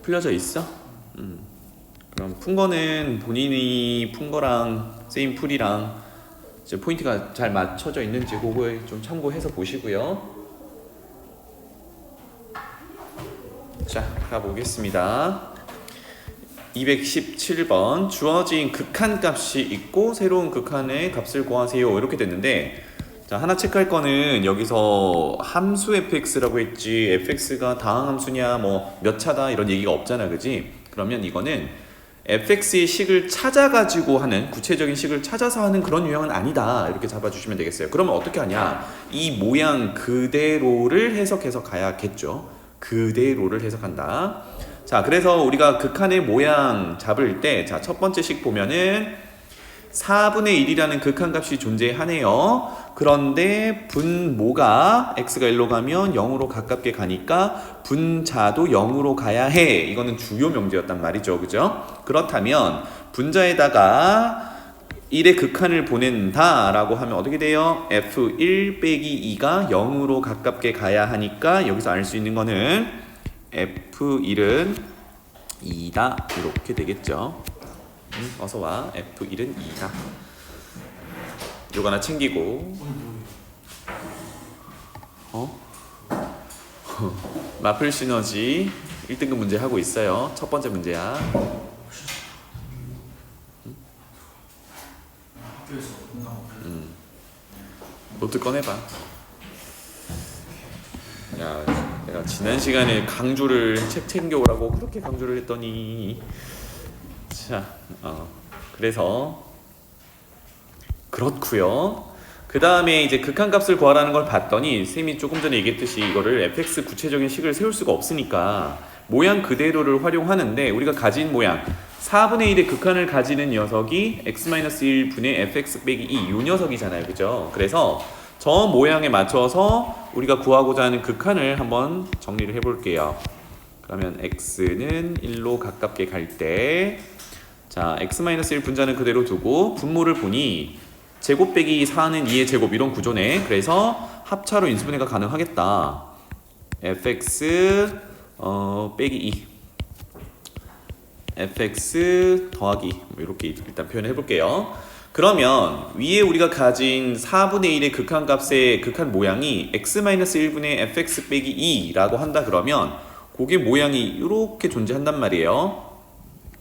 풀려져 있어? 그럼 푼 거는 본인이 푼 거랑 쌤 풀이랑 이제 포인트가 잘 맞춰져 있는지 그거에 좀 참고해서 보시고요. 자, 가보겠습니다. 217번 주어진 극한값이 있고 새로운 극한의 값을 구하세요. 이렇게 됐는데, 자, 하나 체크할 거는 여기서 함수 fx라고 했지 fx가 다항함수냐 뭐 몇 차다 이런 얘기가 없잖아, 그지? 그러면 이거는 fx의 식을 찾아가지고 하는, 구체적인 식을 찾아서 하는 그런 유형은 아니다, 이렇게 잡아주시면 되겠어요. 그러면 어떻게 하냐, 이 모양 그대로를 해석해서 가야겠죠. 그대로를 해석한다. 자, 그래서 우리가 극한의 모양 잡을 때, 자, 첫 번째 식 보면은 4분의 1이라는 극한값이 존재하네요. 그런데 분모가 x가 1로 가면 0으로 가깝게 가니까 분자도 0으로 가야 해. 이거는 주요 명제였단 말이죠, 그죠? 그렇다면 분자에다가 1의 극한을 보낸다 라고 하면 어떻게 돼요? f1 빼기 2가 0으로 가깝게 가야 하니까 여기서 알 수 있는 거는 f1은 2다, 이렇게 되겠죠. 어서와. f1은 2다. 요거 하나 챙기고, 마플 시너지 1등급 문제 하고 있어요. 첫 번째 문제야. 노트 꺼내봐. 야, 내가 지난 시간에 강조를 책 챙겨오라고 그렇게 강조를 했더니, 자, 그래서 그렇고요. 그 다음에 이제 극한값을 구하라는 걸 봤더니 쌤이 조금 전에 얘기했듯이 이거를 fx 구체적인 식을 세울 수가 없으니까 모양 그대로를 활용하는데, 우리가 가진 모양 4분의 1의 극한을 가지는 녀석이 x-1분의 fx 빼기 2, 이 녀석이잖아요, 그죠? 그래서 저 모양에 맞춰서 우리가 구하고자 하는 극한을 한번 정리를 해볼게요. 그러면 x는 1로 가깝게 갈 때, 자, x-1 분자는 그대로 두고 분모를 보니 제곱 빼기 4는 2의 제곱, 이런 구조네. 그래서 합차로 인수분해가 가능하겠다. fx 빼기 2, fx 더하기, 이렇게 일단 표현해 볼게요. 그러면 위에 우리가 가진 4분의 1의 극한값의 극한 모양이 x-1분의 fx 빼기 2라고 한다 그러면 그게 모양이 이렇게 존재한단 말이에요.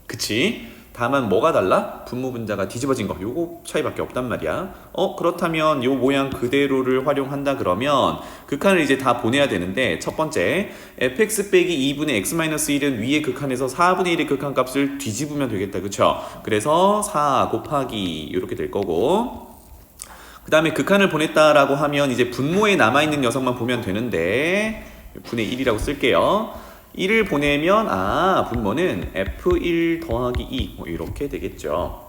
그치? 다만 뭐가 달라? 분모 분자가 뒤집어진 거, 요거 차이밖에 없단 말이야. 그렇다면 요 모양 그대로를 활용한다 그러면 극한을 이제 다 보내야 되는데, 첫 번째 fx 빼기 2분의 x-1은 위의 극한에서 4분의 1의 극한값을 뒤집으면 되겠다, 그쵸? 그래서 4 곱하기 이렇게 될 거고, 그 다음에 극한을 보냈다라고 하면 이제 분모에 남아있는 녀석만 보면 되는데, 분의 1이라고 쓸게요. 1을 보내면 분모는 f1 더하기 2, 이렇게 되겠죠.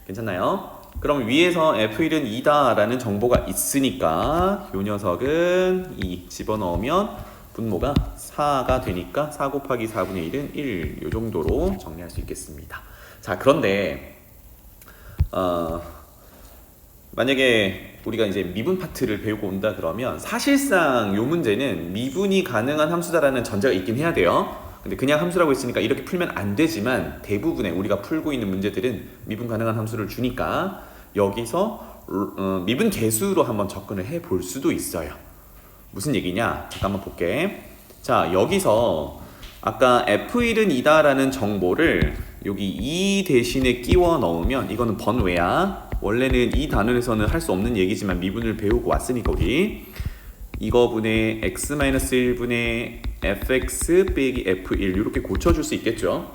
괜찮나요? 그럼 위에서 f1은 2다 라는 정보가 있으니까 이 녀석은 2 집어넣으면 분모가 4가 되니까 4 곱하기 4분의 1은 1, 이 정도로 정리할 수 있겠습니다. 자, 그런데 만약에 우리가 이제 미분 파트를 배우고 온다 그러면 사실상 이 문제는 미분이 가능한 함수다라는 전제가 있긴 해야 돼요. 근데 그냥 함수라고 했으니까 이렇게 풀면 안 되지만, 대부분의 우리가 풀고 있는 문제들은 미분 가능한 함수를 주니까 여기서 미분 계수로 한번 접근을 해 볼 수도 있어요. 무슨 얘기냐? 잠깐만 볼게. 자, 여기서 아까 f1은 2다라는 정보를 여기 2 대신에 끼워 넣으면, 이거는 번외야. 원래는 이 단원에서는 할 수 없는 얘기지만 미분을 배우고 왔으니까 우리 이거분의 x-1분의 fx 빼기 f1 이렇게 고쳐줄 수 있겠죠.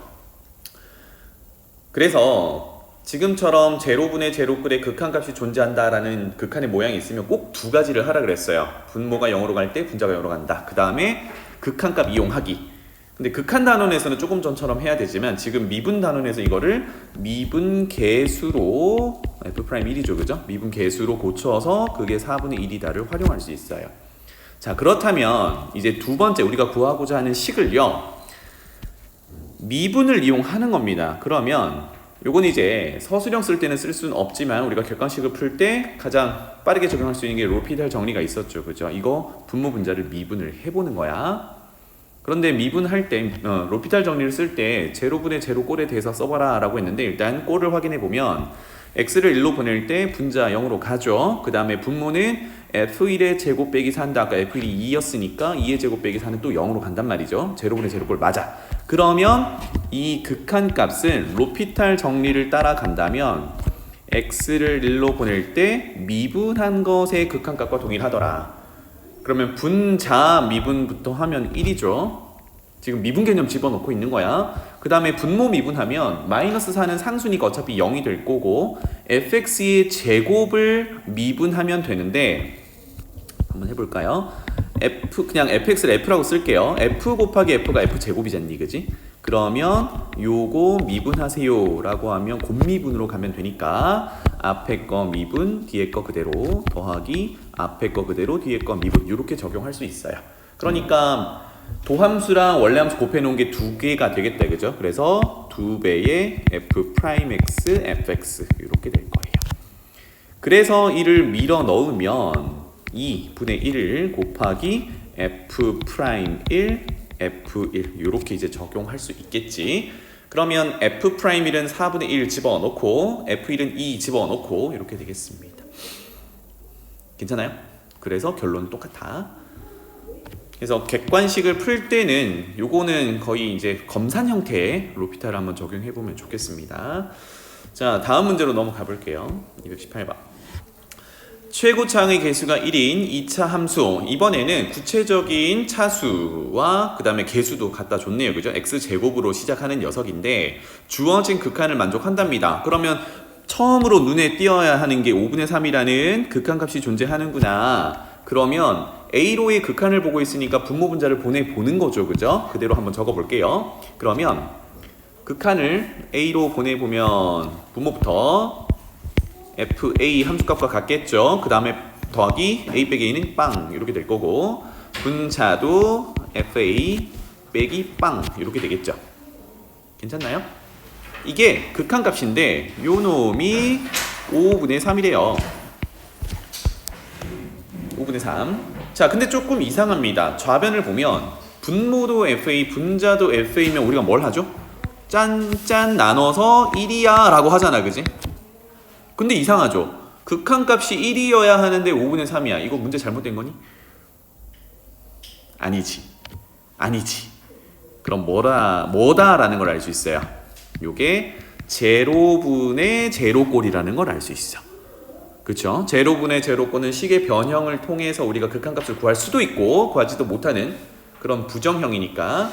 그래서 지금처럼 제로분의 제로끌의 극한값이 존재한다라는 극한의 모양이 있으면 꼭 두 가지를 하라 그랬어요. 분모가 0으로 갈 때 분자가 0으로 간다. 그 다음에 극한값 이용하기. 근데 극한 단원에서는 조금 전처럼 해야 되지만 지금 미분 단원에서 이거를 미분 계수로 f'1이죠, 그죠? 미분 계수로 고쳐서 그게 4분의 1이다를 활용할 수 있어요. 자, 그렇다면 이제 두 번째 우리가 구하고자 하는 식을요, 미분을 이용하는 겁니다. 그러면 요건 이제 서술형 쓸 때는 쓸 수는 없지만 우리가 객관식을 풀 때 가장 빠르게 적용할 수 있는 게 로피달 정리가 있었죠, 그죠? 이거 분모 분자를 미분을 해보는 거야. 그런데 미분할 때 로피탈 정리를 쓸 때 제로분의 제로 꼴에 대해서 써봐라 라고 했는데 일단 꼴을 확인해 보면 x를 1로 보낼 때 분자 0으로 가죠. 그 다음에 분모는 f1의 제곱 빼기 4인데 아까 f1이 2였으니까 2의 제곱 빼기 4는 또 0으로 간단 말이죠. 제로분의 제로꼴 맞아. 그러면 이 극한값은 로피탈 정리를 따라간다면 x를 1로 보낼 때 미분한 것의 극한값과 동일하더라. 그러면 분자 미분부터 하면 1이죠. 지금 미분 개념 집어넣고 있는 거야. 그 다음에 분모 미분하면 마이너스 4는 상수니까 어차피 0이 될 거고 fx의 제곱을 미분하면 되는데 한번 해볼까요? 그냥 fx를 f라고 쓸게요. f 곱하기 f가 f 제곱이잖니, 그지? 그러면 요거 미분하세요 라고 하면 곱미분으로 가면 되니까 앞에 거 미분, 뒤에 거 그대로 더하기 앞에 거 그대로 뒤에 거 미분 이렇게 적용할 수 있어요. 그러니까 도함수랑 원래함수 곱해놓은 게 두 개가 되겠다, 그죠? 그래서 2배의 f'x, fx 이렇게 될 거예요. 그래서 이를 밀어 넣으면 2분의 1 곱하기 f'1, f1 이렇게 이제 적용할 수 있겠지. 그러면 f'1은 4분의 1 집어넣고 f1은 2 집어넣고 이렇게 되겠습니다. 괜찮아요? 그래서 결론은 똑같아. 그래서 객관식을 풀 때는 요거는 거의 이제 검산 형태의 로피탈을 한번 적용해 보면 좋겠습니다. 자, 다음 문제로 넘어가 볼게요. 218번. 최고차항의 개수가 1인 2차 함수. 이번에는 구체적인 차수와 그 다음에 개수도 갖다 줬네요. 그죠? x제곱으로 시작하는 녀석인데 주어진 극한을 만족한답니다. 그러면 처음으로 눈에 띄어야 하는 게 5분의 3이라는 극한값이 존재하는구나. 그러면 A로의 극한을 보고 있으니까 분모 분자를 보내보는 거죠. 그죠? 그대로 한번 적어볼게요. 그러면 극한을 A로 보내보면 분모부터 FA 함수값과 같겠죠. 그 다음에 더하기 A 빼기 A는 빵 이렇게 될 거고 분자도 FA 빼기 빵 이렇게 되겠죠. 괜찮나요? 이게 극한값인데 요 놈이 5분의 3이래요. 5분의 3. 자, 근데 조금 이상합니다. 좌변을 보면 분모도 FA, 분자도 FA면 우리가 뭘 하죠? 짠짠 나눠서 1이야 라고 하잖아, 그지? 근데 이상하죠? 극한값이 1이어야 하는데 5분의 3이야. 이거 문제 잘못된 거니? 아니지. 그럼 뭐다라는 걸 알 수 있어요. 요게 제로분의 제로꼴이라는 걸 알 수 있어. 그렇죠? 제로분의 제로꼴은 식의 변형을 통해서 우리가 극한값을 구할 수도 있고 구하지도 못하는 그런 부정형이니까.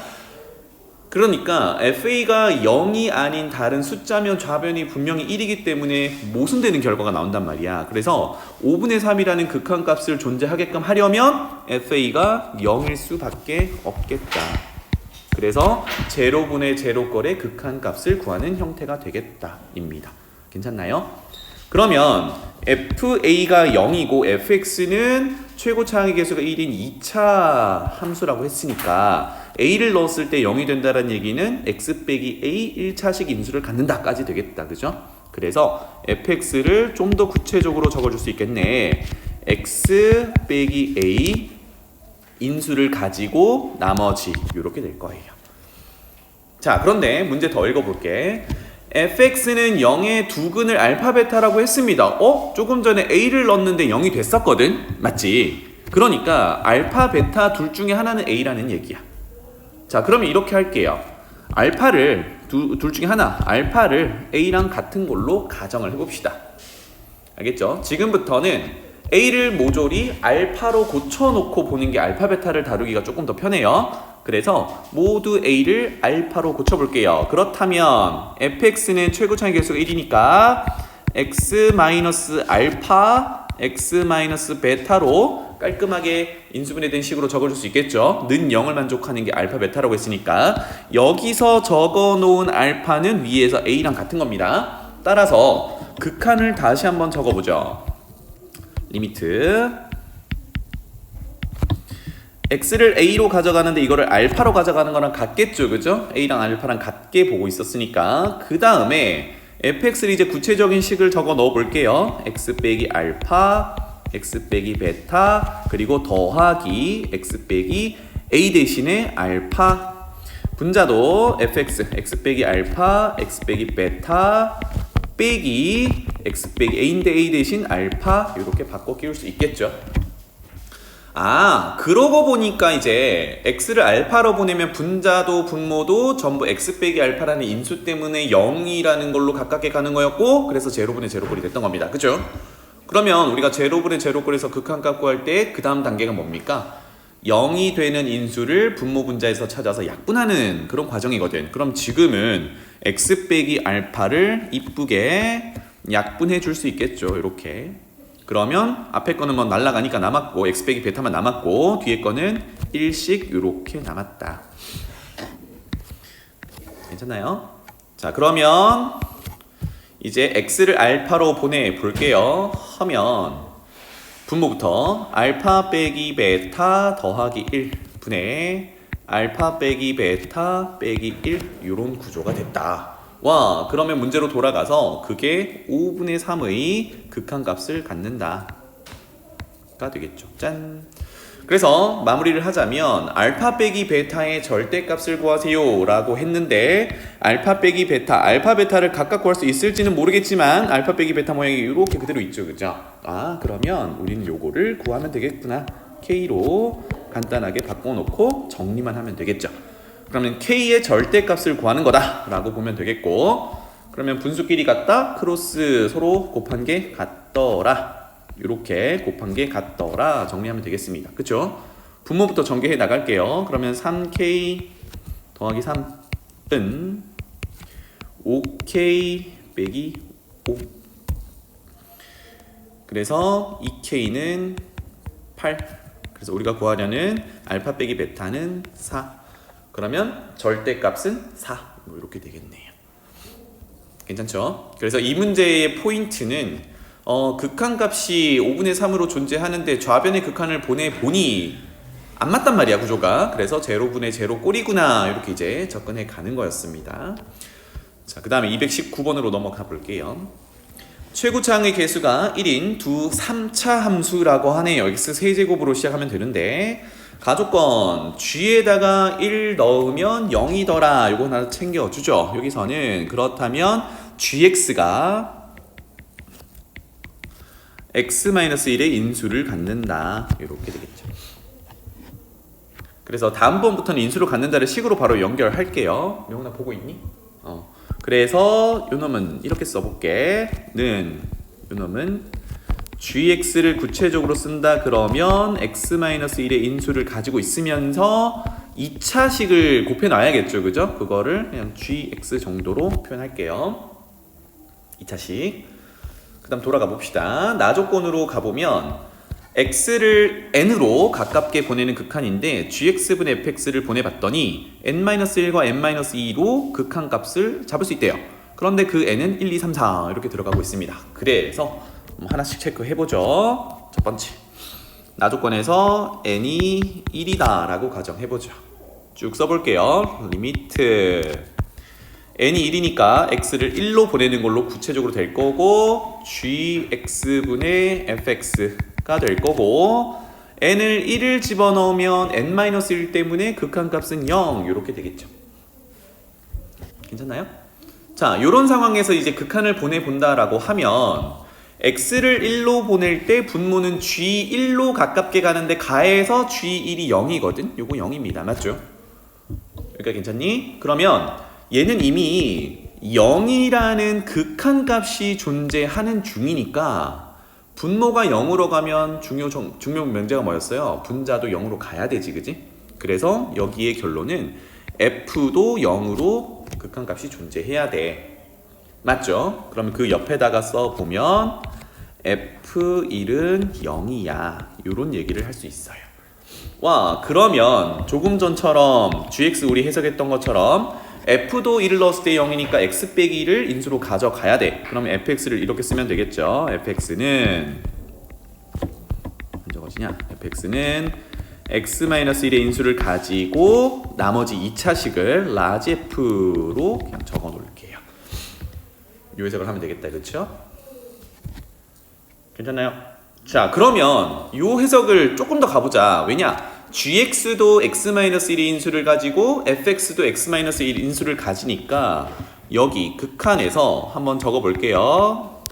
그러니까 FA가 0이 아닌 다른 숫자면 좌변이 분명히 1이기 때문에 모순되는 결과가 나온단 말이야. 그래서 5분의 3이라는 극한값을 존재하게끔 하려면 FA가 0일 수밖에 없겠다. 그래서 제로분의 제로꼴의 극한값을 구하는 형태가 되겠다 입니다. 괜찮나요? 그러면 FA가 0이고 FX는 최고차항의 개수가 1인 2차 함수라고 했으니까 A를 넣었을 때 0이 된다는 얘기는 X 빼기 A 1차식 인수를 갖는다까지 되겠다. 그죠? 그래서 fx를 좀 더 구체적으로 적어줄 수 있겠네. X 빼기 A 인수를 가지고 나머지 이렇게 될 거예요. 자, 그런데 문제 더 읽어볼게. fx는 0의 두근을 알파 베타라고 했습니다. 조금 전에 a를 넣었는데 0이 됐었거든? 맞지? 그러니까 알파 베타 둘 중에 하나는 a라는 얘기야. 자, 그러면 이렇게 할게요. 알파를 둘 중에 하나, 알파를 a랑 같은 걸로 가정을 해봅시다. 알겠죠? 지금부터는 a를 모조리 알파로 고쳐놓고 보는 게 알파 베타를 다루기가 조금 더 편해요. 그래서 모두 a를 알파로 고쳐볼게요. 그렇다면 fx는 최고차항의 개수가 1이니까 x-알파 x-베타로 깔끔하게 인수분해된 식으로 적어줄 수 있겠죠. 는 0을 만족하는 게 알파 베타라고 했으니까 여기서 적어놓은 알파는 위에서 a랑 같은 겁니다. 따라서 극한을 다시 한번 적어보죠. 리미트 x를 a로 가져가는데 이거를 알파로 가져가는 거랑 같겠죠, 그죠? a랑 알파랑 같게 보고 있었으니까. 그 다음에 fx를 이제 구체적인 식을 적어 넣어 볼게요. x 빼기 알파 x 빼기 베타 그리고 더하기 x 빼기 a 대신에 알파. 분자도 fx, x 빼기 알파, x 빼기 베타 빼기 x 빼기 a인데 a 대신 알파 이렇게 바꿔 끼울 수 있겠죠. 아, 그러고 보니까 이제 x를 알파로 보내면 분자도 분모도 전부 x 빼기 알파라는 인수 때문에 0이라는 걸로 가깝게 가는 거였고, 그래서 제로분의 제로꼴이 됐던 겁니다. 그죠? 그러면 우리가 제로분의 제로꼴에서 극한값 구할 때 그 다음 단계가 뭡니까? 0이 되는 인수를 분모 분자에서 찾아서 약분하는 그런 과정이거든. 그럼 지금은 x 빼기 알파를 이쁘게 약분해 줄 수 있겠죠. 이렇게. 그러면 앞에 거는 뭐 날라가니까 남았고 x 빼기 베타만 남았고 뒤에 거는 1씩 이렇게 남았다. 괜찮나요? 자, 그러면 이제 x를 알파로 보내 볼게요. 하면 분모부터 알파 빼기 베타 더하기 1 분의 알파 빼기 베타 빼기 1 이런 구조가 됐다. 와, 그러면 문제로 돌아가서 그게 5분의 3의 극한값을 갖는다 가 되겠죠. 짠. 그래서 마무리를 하자면 알파 빼기 베타의 절대값을 구하세요 라고 했는데, 알파 빼기 베타, 알파 베타를 각각 구할 수 있을지는 모르겠지만 알파 빼기 베타 모양이 이렇게 그대로 있죠. 그죠? 아, 그러면 우리는 요거를 구하면 되겠구나. K로 간단하게 바꿔놓고 정리만 하면 되겠죠. 그러면 K의 절대값을 구하는 거다 라고 보면 되겠고, 그러면 분수끼리 같다, 크로스 서로 곱한 게 같더라, 이렇게 곱한 게 같더라 정리하면 되겠습니다. 그쵸? 분모부터 전개해 나갈게요. 그러면 3K 더하기 3은 5K 빼기 5. 그래서 2K는 8. 그래서 우리가 구하려는 알파 빼기 베타는 4. 그러면 절대값은 4. 뭐 이렇게 되겠네요. 괜찮죠? 그래서 이 문제의 포인트는 극한값이 5분의 3으로 존재하는데 좌변의 극한을 보내보니 안 맞단 말이야, 구조가. 그래서 제로분의 제로 꼴이구나 이렇게 이제 접근해 가는 거였습니다. 자, 그 다음에 219번으로 넘어가 볼게요. 최고차항의 개수가 1인 두 3차 함수라고 하네요. x 세제곱으로 시작하면 되는데, 가조건 g에다가 1 넣으면 0이더라 이거 하나 챙겨주죠. 여기서는 그렇다면 gx가 x-1의 인수를 갖는다 이렇게 되겠죠. 그래서 다음번부터는 인수를 갖는다를 식으로 바로 연결할게요. 명훈아 보고 있니? 그래서 요 놈은 이렇게 써볼게. 요 놈은 gx를 구체적으로 쓴다 그러면 x-1의 인수를 가지고 있으면서 2차식을 곱해놔야겠죠. 그죠? 그거를 그냥 gx 정도로 표현할게요. 2차식. 그 다음 돌아가 봅시다. 나조건으로 가보면 x를 n으로 가깝게 보내는 극한인데 gx분의 fx를 보내봤더니 n-1과 n-2로 극한값을 잡을 수 있대요. 그런데 그 n은 1, 2, 3, 4 이렇게 들어가고 있습니다. 그래서 하나씩 체크해보죠. 첫 번째, 나조건에서 n이 1이다 라고 가정해보죠. 쭉 써볼게요. 리미트 n이 1이니까 x를 1로 보내는 걸로 구체적으로 될 거고, gx분의 fx가 될 거고, n을 1을 집어넣으면 n-1 때문에 극한값은 0 이렇게 되겠죠. 괜찮나요? 자, 이런 상황에서 이제 극한을 보내본다라고 하면 x를 1로 보낼 때 분모는 g1로 가깝게 가는데 가해서 g1이 0이거든. 요거 0입니다. 맞죠? 그러니까 괜찮니? 그러면 얘는 이미 0이라는 극한값이 존재하는 중이니까 분모가 0으로 가면 중요 명제가 뭐였어요? 분자도 0으로 가야 되지, 그지? 그래서 여기의 결론은 f도 0으로 극한값이 존재해야 돼. 맞죠? 그러면 그 옆에다가 써보면 f1은 0이야 이런 얘기를 할 수 있어요. 와, 그러면 조금 전처럼 gx 우리 해석했던 것처럼 f도 1을 넣었을 때 0이니까 x 빼기 1을 인수로 가져가야 돼. 그러면 fx를 이렇게 쓰면 되겠죠. fx는 언제거지냐? fx는 x-1의 인수를 가지고 나머지 2차식을 라지 f로 그냥 적어 놓을게요. 이 해석을 하면 되겠다. 그렇죠? 괜찮나요? 자, 그러면 이 해석을 조금 더 가보자. 왜냐? gx도 x-1의 인수를 가지고 fx도 x-1의 인수를 가지니까 여기 극한에서 한번 적어볼게요.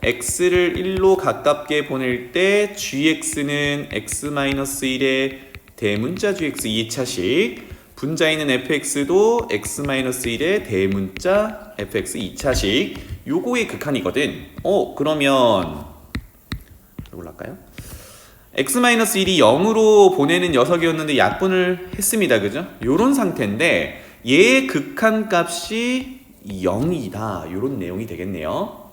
x를 1로 가깝게 보낼 때 gx는 x-1의 대문자 gx 2차식, 분자에 있는 fx도 x-1의 대문자 fx 2차식, 요거의 극한이거든. 그러면 이걸로 할까요? x-1이 0으로 보내는 녀석이었는데 약분을 했습니다. 그죠? 요런 상태인데 얘의 극한값이 0이다. 요런 내용이 되겠네요.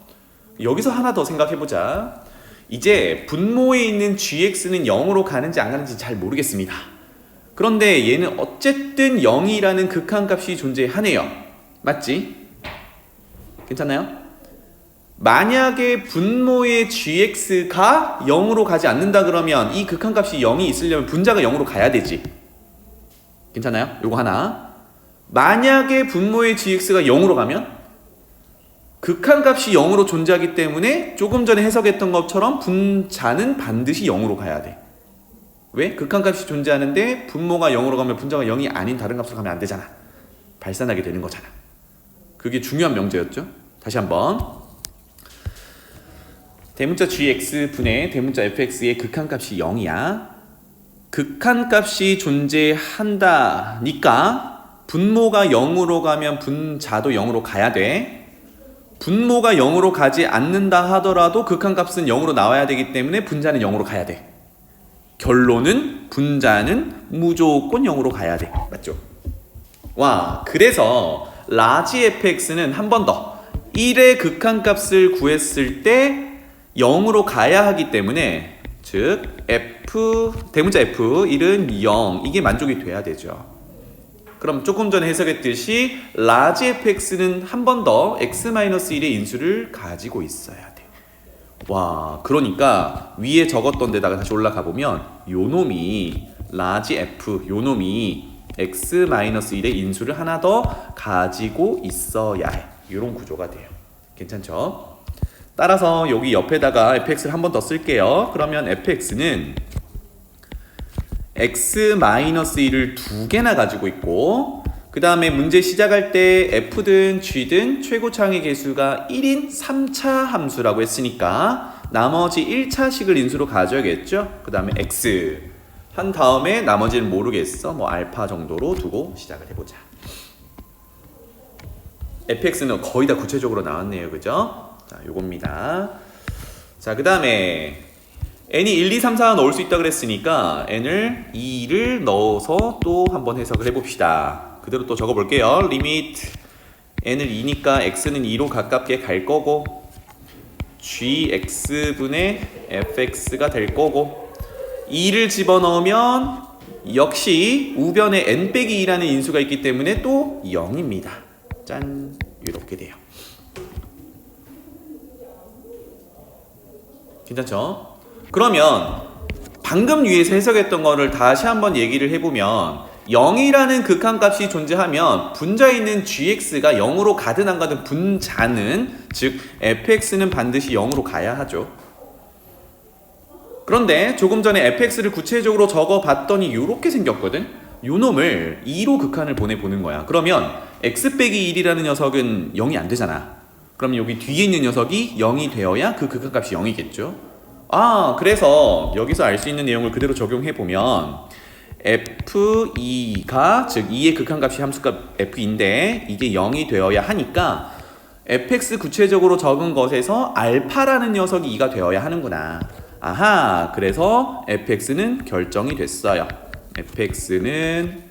여기서 하나 더 생각해보자. 이제 분모에 있는 gx는 0으로 가는지 안 가는지 잘 모르겠습니다. 그런데 얘는 어쨌든 0이라는 극한값이 존재하네요. 맞지? 괜찮나요? 만약에 분모의 gx가 0으로 가지 않는다 그러면 이 극한값이 0이 있으려면 분자가 0으로 가야 되지. 괜찮나요? 요거 하나. 만약에 분모의 gx가 0으로 가면 극한값이 0으로 존재하기 때문에 조금 전에 해석했던 것처럼 분자는 반드시 0으로 가야 돼. 왜? 극한값이 존재하는데 분모가 0으로 가면 분자가 0이 아닌 다른 값으로 가면 안 되잖아. 발산하게 되는 거잖아. 그게 중요한 명제였죠. 다시 한번. 대문자 gx 분의 대문자 fx의 극한값이 0이야. 극한값이 존재한다니까 분모가 0으로 가면 분자도 0으로 가야 돼. 분모가 0으로 가지 않는다 하더라도 극한값은 0으로 나와야 되기 때문에 분자는 0으로 가야 돼. 결론은 분자는 무조건 0으로 가야 돼. 맞죠? 와, 그래서 라지 fx는 한 번 더 1의 극한값을 구했을 때 0으로 가야 하기 때문에 즉 f 대문자 f 1은 0 이게 만족이 돼야 되죠. 그럼 조금 전에 해석했듯이 라지 fx는 한 번 더 x-1의 인수를 가지고 있어야 돼. 와, 그러니까 위에 적었던 데다가 다시 올라가 보면 요 놈이 라지 f 요 놈이 x-1의 인수를 하나 더 가지고 있어야 해. 이런 구조가 돼요. 괜찮죠? 따라서 여기 옆에다가 fx를 한 번 더 쓸게요. 그러면 fx는 x-1을 두 개나 가지고 있고 그 다음에 문제 시작할 때 f든 g든 최고차항의 개수가 1인 3차 함수라고 했으니까 나머지 1차식을 인수로 가져야겠죠. 그 다음에 x 한 다음에 나머지는 모르겠어. 뭐 알파 정도로 두고 시작을 해보자. fx는 거의 다 구체적으로 나왔네요. 그죠? 자, 요겁니다. 자, 그 다음에 n이 1, 2, 3, 4 넣을 수 있다 그랬으니까 n을 2를 넣어서 또 한번 해석을 해봅시다. 그대로 또 적어볼게요. 리미트 n을 2니까 x는 2로 가깝게 갈 거고 gx분의 fx가 될 거고 2를 집어넣으면 역시 우변에 n 빼기 2라는 인수가 있기 때문에 또 0입니다. 짠, 이렇게 돼요. 괜찮죠? 그러면 방금 위에서 해석했던 거를 다시 한번 얘기를 해보면 0이라는 극한값이 존재하면 분자에 있는 gx가 0으로 가든 안 가든 분자는 즉 fx는 반드시 0으로 가야 하죠. 그런데 조금 전에 fx를 구체적으로 적어봤더니 이렇게 생겼거든. 요 놈을 2로 극한을 보내보는 거야. 그러면 x 빼기 1이라는 녀석은 0이 안 되잖아. 그럼 여기 뒤에 있는 녀석이 0이 되어야 그 극한값이 0이겠죠. 그래서 여기서 알 수 있는 내용을 그대로 적용해보면 f2가 즉 2의 극한값이 함수값 f인데 이게 0이 되어야 하니까 fx 구체적으로 적은 것에서 알파라는 녀석이 2가 되어야 하는구나. 아하, 그래서 fx는 결정이 됐어요. fx는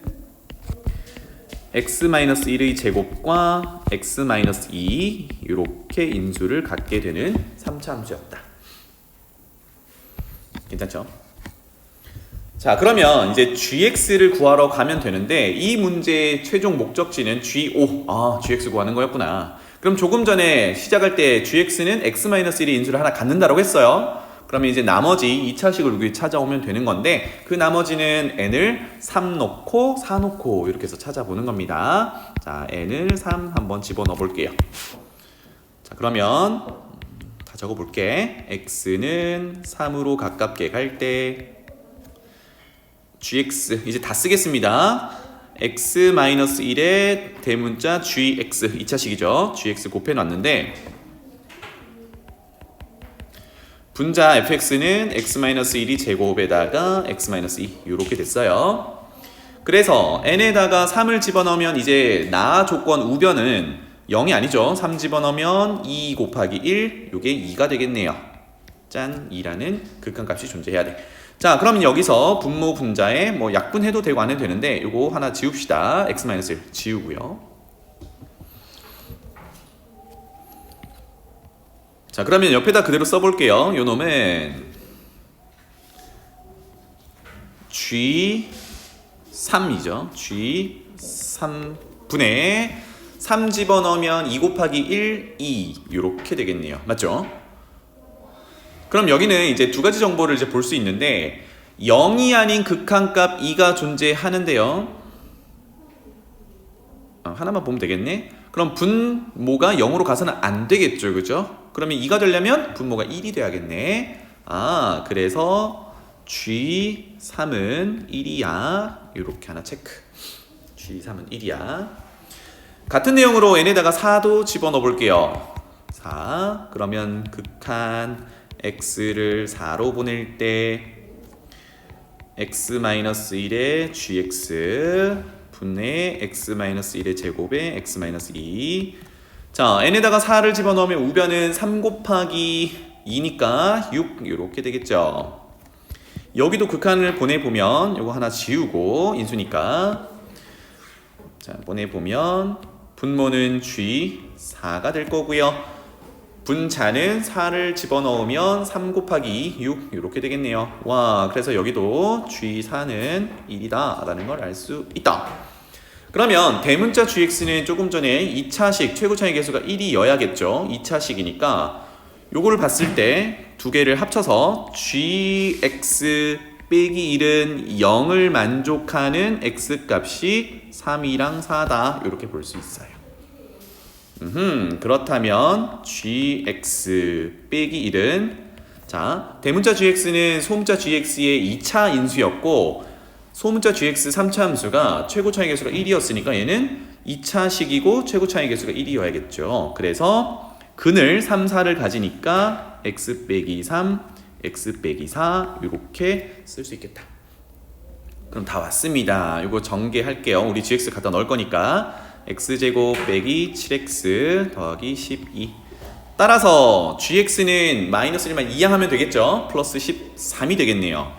x-1의 제곱과 x-2 이렇게 인수를 갖게 되는 3차 함수였다. 괜찮죠? 자, 그러면 이제 gx를 구하러 가면 되는데 이 문제의 최종 목적지는 gx 구하는 거였구나. 그럼 조금 전에 시작할 때 gx는 x-1의 인수를 하나 갖는다고 했어요. 그러면 이제 나머지 2차식을 여기 찾아오면 되는 건데 그 나머지는 n을 3 놓고 4 놓고 이렇게 해서 찾아보는 겁니다. 자, n을 3 한번 집어넣어 볼게요. 자, 그러면 다 적어볼게. x는 3으로 가깝게 갈 때 gx 이제 다 쓰겠습니다. x-1의 대문자 gx 2차식이죠. gx 곱해놨는데 분자 fx는 x-1이 제곱에다가 x-2 이렇게 됐어요. 그래서 n에다가 3을 집어넣으면 이제 나 조건 우변은 0이 아니죠. 3 집어넣으면 2 곱하기 1 요게 2가 되겠네요. 짠 2라는 극한값이 존재해야 돼. 자, 그럼 여기서 분모 분자에 뭐 약분해도 되고 안 해도 되는데 요거 하나 지웁시다. x-1 지우고요. 자, 그러면 옆에다 그대로 써볼게요. 요 놈은 G3이죠. G3분의 3 집어넣으면 2 곱하기 1, 2 이렇게 되겠네요. 맞죠? 그럼 여기는 이제 두 가지 정보를 이제 볼 수 있는데 0이 아닌 극한값 2가 존재하는데요. 하나만 보면 되겠네. 그럼 분모가 0으로 가서는 안 되겠죠. 그죠? 그러면 2가 되려면 분모가 1이 돼야겠네. 그래서 G3은 1이야. 이렇게 하나 체크. G3은 1이야. 같은 내용으로 n에다가 4도 집어넣어 볼게요. 4. 그러면 극한 x를 4로 보낼 때 x-1의 gx 분의 x-1의 제곱에 x-2. 자, n에다가 4를 집어넣으면 우변은 3 곱하기 2니까 6 이렇게 되겠죠. 여기도 극한을 보내보면 이거 하나 지우고 인수니까 자, 보내보면 분모는 g4가 될 거고요. 분자는 4를 집어넣으면 3 곱하기 2, 6 이렇게 되겠네요. 와, 그래서 여기도 G4는 1이다 라는 걸 알 수 있다. 그러면 대문자 GX는 조금 전에 2차식 최고차이 계수가 1이어야겠죠. 2차식이니까 요거를 봤을 때 두 개를 합쳐서 GX 빼기 1은 0을 만족하는 X값이 3이랑 4다 이렇게 볼 수 있어요. 그렇다면 gx 빼기 1은 자, 대문자 gx는 소문자 gx의 2차 인수였고 소문자 gx 3차 함수가 최고 차이 계수가 1이었으니까 얘는 2차식이고 최고 차이 계수가 1이어야겠죠. 그래서 근을 3, 4를 가지니까 x 빼기 3, x 빼기 4 이렇게 쓸 수 있겠다. 그럼 다 왔습니다. 이거 전개할게요. 우리 gx 갖다 넣을 거니까 x제곱 빼기 7x 더하기 12. 따라서 gx는 마이너스 1만 이항하면 되겠죠. 플러스 13이 되겠네요.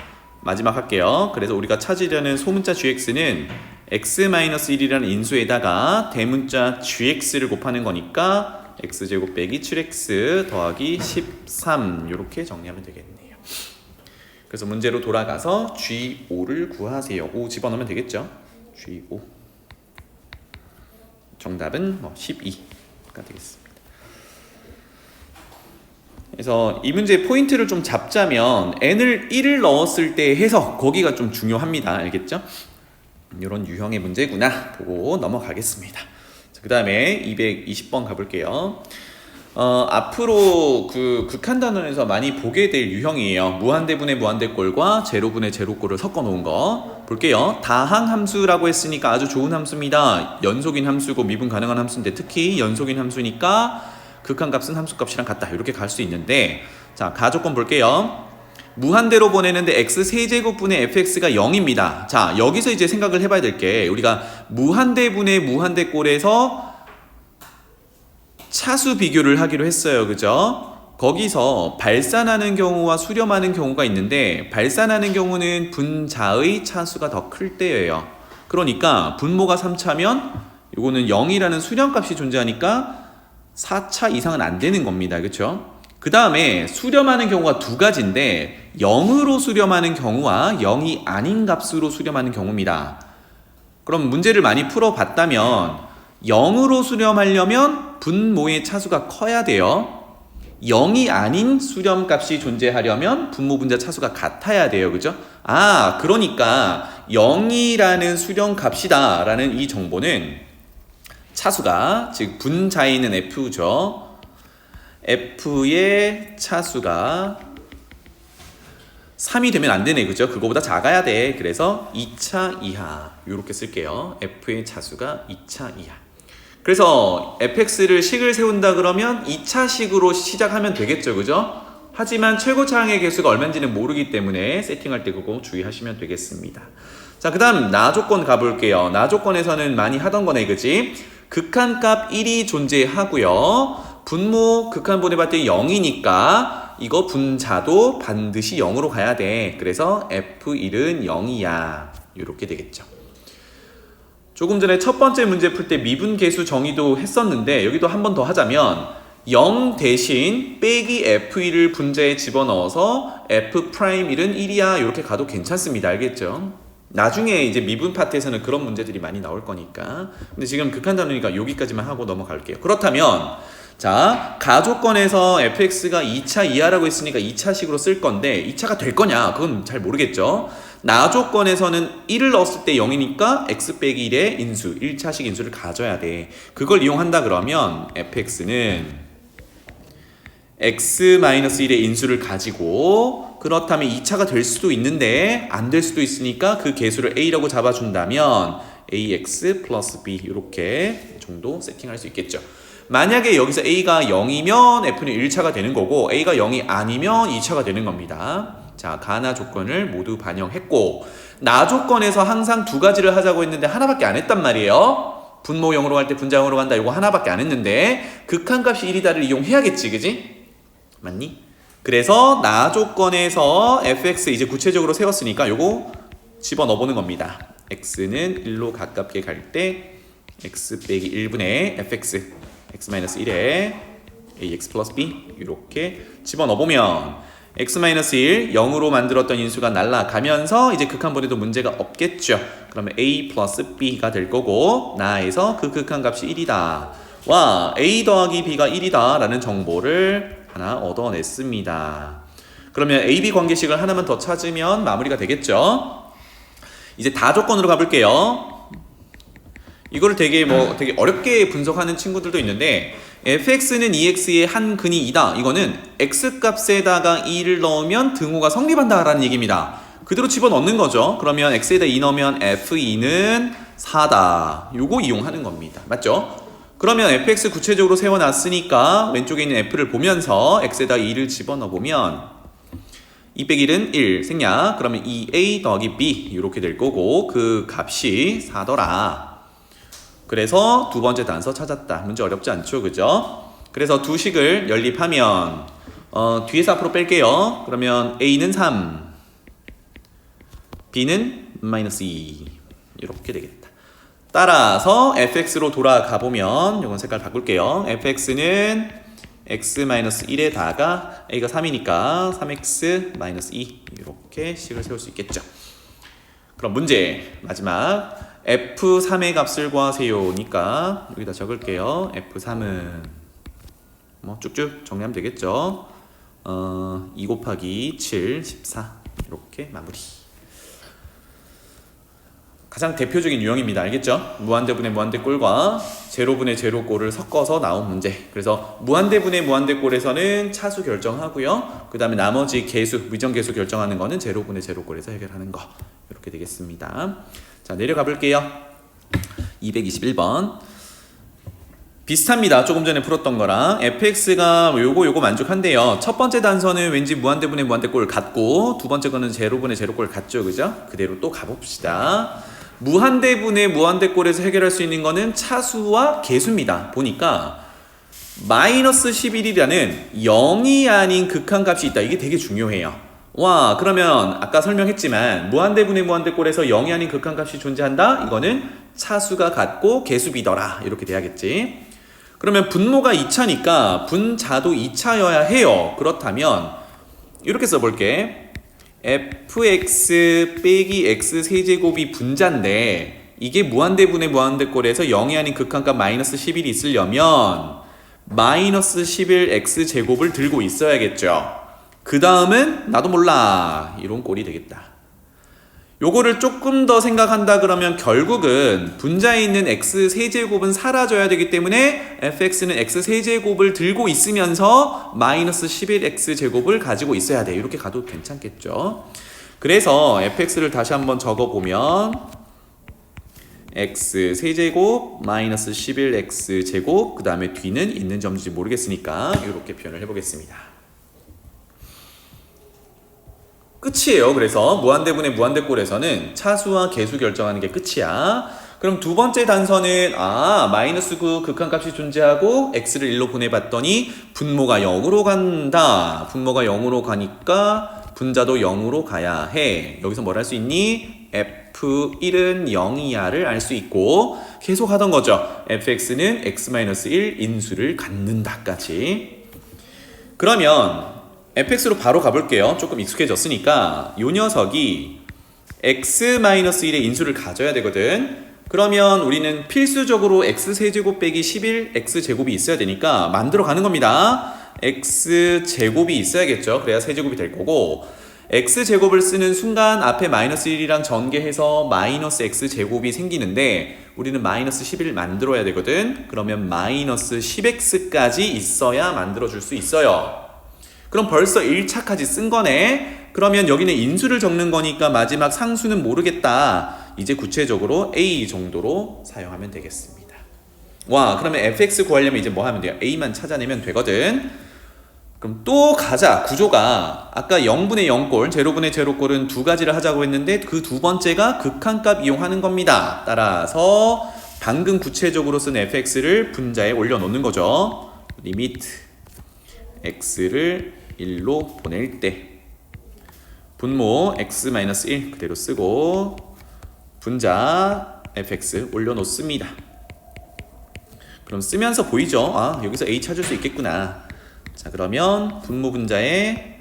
마지막 할게요. 그래서 우리가 찾으려는 소문자 gx는 x-1이라는 인수에다가 대문자 gx를 곱하는 거니까 x제곱 빼기 7x 더하기 13 이렇게 정리하면 되겠네요. 그래서 문제로 돌아가서 g5를 구하세요. 5 집어넣으면 되겠죠. g5 정답은 12가 되겠습니다. 그래서 이 문제의 포인트를 좀 잡자면 n을 1을 넣었을 때 해석 거기가 좀 중요합니다. 알겠죠? 이런 유형의 문제구나 보고 넘어가겠습니다. 그 다음에 220번 가볼게요. 앞으로 그 극한 단원에서 많이 보게 될 유형이에요. 무한대분의 무한대꼴과 제로분의 제로꼴을 섞어 놓은 거 볼게요. 다항함수라고 했으니까 아주 좋은 함수입니다. 연속인 함수고 미분 가능한 함수인데 특히 연속인 함수니까 극한값은 함수값이랑 같다 이렇게 갈 수 있는데 자, 가조건 볼게요. 무한대로 보내는데 x세제곱분의 fx가 0입니다. 자, 여기서 이제 생각을 해봐야 될 게 우리가 무한대분의 무한대꼴에서 차수 비교를 하기로 했어요. 그죠? 거기서 발산하는 경우와 수렴하는 경우가 있는데 발산하는 경우는 분자의 차수가 더 클 때예요. 그러니까 분모가 3차면 이거는 0이라는 수렴값이 존재하니까 4차 이상은 안 되는 겁니다. 그렇죠? 그 다음에 수렴하는 경우가 두 가지인데 0으로 수렴하는 경우와 0이 아닌 값으로 수렴하는 경우입니다. 그럼 문제를 많이 풀어봤다면 0으로 수렴하려면 분모의 차수가 커야 돼요. 0이 아닌 수렴값이 존재하려면 분모 분자 차수가 같아야 돼요. 그죠? 그러니까 0이라는 수렴값이다 라는 이 정보는 차수가 즉 분자에 있는 f죠. f의 차수가 3이 되면 안 되네, 그죠? 그거보다 작아야 돼. 그래서 2차 이하 이렇게 쓸게요. f의 차수가 2차 이하. 그래서 fx를 식을 세운다 그러면 2차 식으로 시작하면 되겠죠, 그죠? 하지만 최고차항의 개수가 얼마인지는 모르기 때문에 세팅할 때 그거 주의하시면 되겠습니다. 자, 그 다음 나 조건 가볼게요. 나 조건에서는 많이 하던 거네, 그지? 극한값 1이 존재하고요. 분모 극한분해 봤더니 0이니까 이거 분자도 반드시 0으로 가야 돼. 그래서 F1은 0이야. 이렇게 되겠죠. 조금 전에 첫 번째 문제 풀 때 미분계수 정의도 했었는데 여기도 한 번 더 하자면 0 대신 빼기 F1을 분자에 집어넣어서 F'1은 1이야. 이렇게 가도 괜찮습니다. 알겠죠? 나중에 이제 미분 파트에서는 그런 문제들이 많이 나올 거니까. 근데 지금 극한단위니까 여기까지만 하고 넘어갈게요. 그렇다면 자, 가조건에서 fx가 2차 이하라고 했으니까 2차식으로 쓸 건데 2차가 될 거냐? 그건 잘 모르겠죠. 나조건에서는 1을 넣었을 때 0이니까 x 빼기 1의 인수, 1차식 인수를 가져야 돼. 그걸 이용한다 그러면 fx는 x-1의 인수를 가지고 그렇다면 2차가 될 수도 있는데 안 될 수도 있으니까 그 개수를 a라고 잡아준다면 ax 플러스 b 이렇게 정도 세팅할 수 있겠죠. 만약에 여기서 a가 0이면 f는 1차가 되는 거고 a가 0이 아니면 2차가 되는 겁니다. 자, 가나 조건을 모두 반영했고 나 조건에서 항상 두 가지를 하자고 했는데 하나밖에 안 했단 말이에요. 분모 0으로 갈 때 분자 0으로 간다 이거 하나밖에 안 했는데 극한값이 1이다를 이용해야겠지, 그지? 맞니? 그래서 나 조건에서 fx 이제 구체적으로 세웠으니까 요거 집어넣어보는 겁니다. x는 1로 가깝게 갈 때 x 빼기 1분의 fx x-1에 ax 플러스 b 이렇게 집어넣어보면 x-1 0으로 만들었던 인수가 날아가면서 이제 극한분해도 문제가 없겠죠. 그러면 a 플러스 b가 될 거고 나에서 그 극한값이 1이다. 와, a 더하기 b가 1이다 라는 정보를 하나 얻어냈습니다. 그러면 a-b 관계식을 하나만 더 찾으면 마무리가 되겠죠. 이제 다조건으로 가볼게요. 이거를 되게 어렵게 분석하는 친구들도 있는데 fx는 2x의 한 근이 2다. 이거는 x값에다가 2를 넣으면 등호가 성립한다 라는 얘기입니다. 그대로 집어넣는 거죠. 그러면 x에다 2 넣으면 f2는 4다. 요거 이용하는 겁니다. 맞죠? 그러면 fx 구체적으로 세워놨으니까 왼쪽에 있는 f를 보면서 x에다 2를 집어넣어보면 2 빼기 1은 1 생략. 그러면 2a 더하기 b 이렇게 될 거고 그 값이 4더라. 그래서 두 번째 단서 찾았다. 문제 어렵지 않죠, 그죠? 그래서 두 식을 연립하면 뒤에서 앞으로 뺄게요. 그러면 a는 3, b는 마이너스 2 이렇게 되겠다. 따라서 fx로 돌아가 보면 이건 색깔 바꿀게요. fx는 x-1에다가 a가 3이니까 3x-2 이렇게 식을 세울 수 있겠죠. 그럼 문제 마지막 F3의 값을 구하세요니까 여기다 적을게요. F3은 뭐 쭉쭉 정리하면 되겠죠. 2 곱하기 7, 14 이렇게 마무리. 가장 대표적인 유형입니다. 알겠죠? 무한대분의 무한대꼴과 제로분의 제로꼴을 섞어서 나온 문제. 그래서 무한대분의 무한대꼴에서는 차수 결정하고요. 그 다음에 나머지 계수, 미정계수 결정하는 거는 제로분의 제로꼴에서 해결하는 거. 이렇게 되겠습니다. 자, 내려가 볼게요. 221번. 비슷합니다. 조금 전에 풀었던 거랑 fx가 요거 만족한대요. 첫 번째 단서는 왠지 무한대분의 무한대꼴 같고 두 번째 거는 제로분의 제로꼴 같죠, 그죠? 그대로 또 가봅시다. 무한대분의 무한대꼴에서 해결할 수 있는 거는 차수와 계수입니다. 보니까 마이너스 11이라는 0이 아닌 극한값이 있다. 이게 되게 중요해요. 와, 그러면 아까 설명했지만 무한대분의 무한대꼴에서 0이 아닌 극한값이 존재한다? 이거는 차수가 같고 계수비더라. 이렇게 돼야겠지. 그러면 분모가 2차니까 분자도 2차여야 해요. 그렇다면 이렇게 써볼게. fx 빼기 x 세제곱이 분자인데 이게 무한대분의 무한대꼴에서 0이 아닌 극한값 마이너스 11이 있으려면 마이너스 11x 제곱을 들고 있어야겠죠. 그 다음은 나도 몰라 이런 꼴이 되겠다. 요거를 조금 더 생각한다 그러면 결국은 분자에 있는 x 세제곱은 사라져야 되기 때문에 fx는 x 세제곱을 들고 있으면서 마이너스 11x 제곱을 가지고 있어야 돼. 이렇게 가도 괜찮겠죠. 그래서 fx를 다시 한번 적어보면 x 세제곱 마이너스 11x 제곱 그 다음에 뒤는 있는 점인지 모르겠으니까 이렇게 표현을 해보겠습니다. 끝이에요. 그래서 무한대분의 무한대꼴에서는 차수와 계수 결정하는 게 끝이야. 그럼 두 번째 단서는 마이너스 9 극한값이 존재하고 x를 1로 보내봤더니 분모가 0으로 간다. 분모가 0으로 가니까 분자도 0으로 가야 해. 여기서 뭘 할 수 있니? f1은 0이야를 알 수 있고 계속 하던 거죠. fx는 x-1 인수를 갖는다까지. 그러면 fx로 바로 가볼게요. 조금 익숙해졌으니까 이 녀석이 x-1의 인수를 가져야 되거든. 그러면 우리는 필수적으로 x세제곱 빼기 11 x제곱이 있어야 되니까 만들어 가는 겁니다. x제곱이 있어야겠죠. 그래야 세제곱이 될 거고 x제곱을 쓰는 순간 앞에 마이너스 1이랑 전개해서 마이너스 x제곱이 생기는데 우리는 마이너스 11 만들어야 되거든. 그러면 마이너스 10x까지 있어야 만들어줄 수 있어요. 그럼 벌써 1차까지 쓴 거네. 그러면 여기는 인수를 적는 거니까 마지막 상수는 모르겠다. 이제 구체적으로 a 정도로 사용하면 되겠습니다. 와, 그러면 fx 구하려면 이제 뭐 하면 돼요? a만 찾아내면 되거든. 그럼 또 가자. 구조가 아까 0분의 0꼴, 제로분의 제로꼴은 두 가지를 하자고 했는데 그 두 번째가 극한값 이용하는 겁니다. 따라서 방금 구체적으로 쓴 fx를 분자에 올려놓는 거죠. 리미트 x를 1로 보낼 때 분모 x-1 그대로 쓰고 분자 fx 올려놓습니다. 그럼 쓰면서 보이죠? 여기서 a 찾을 수 있겠구나. 자, 그러면 분모 분자에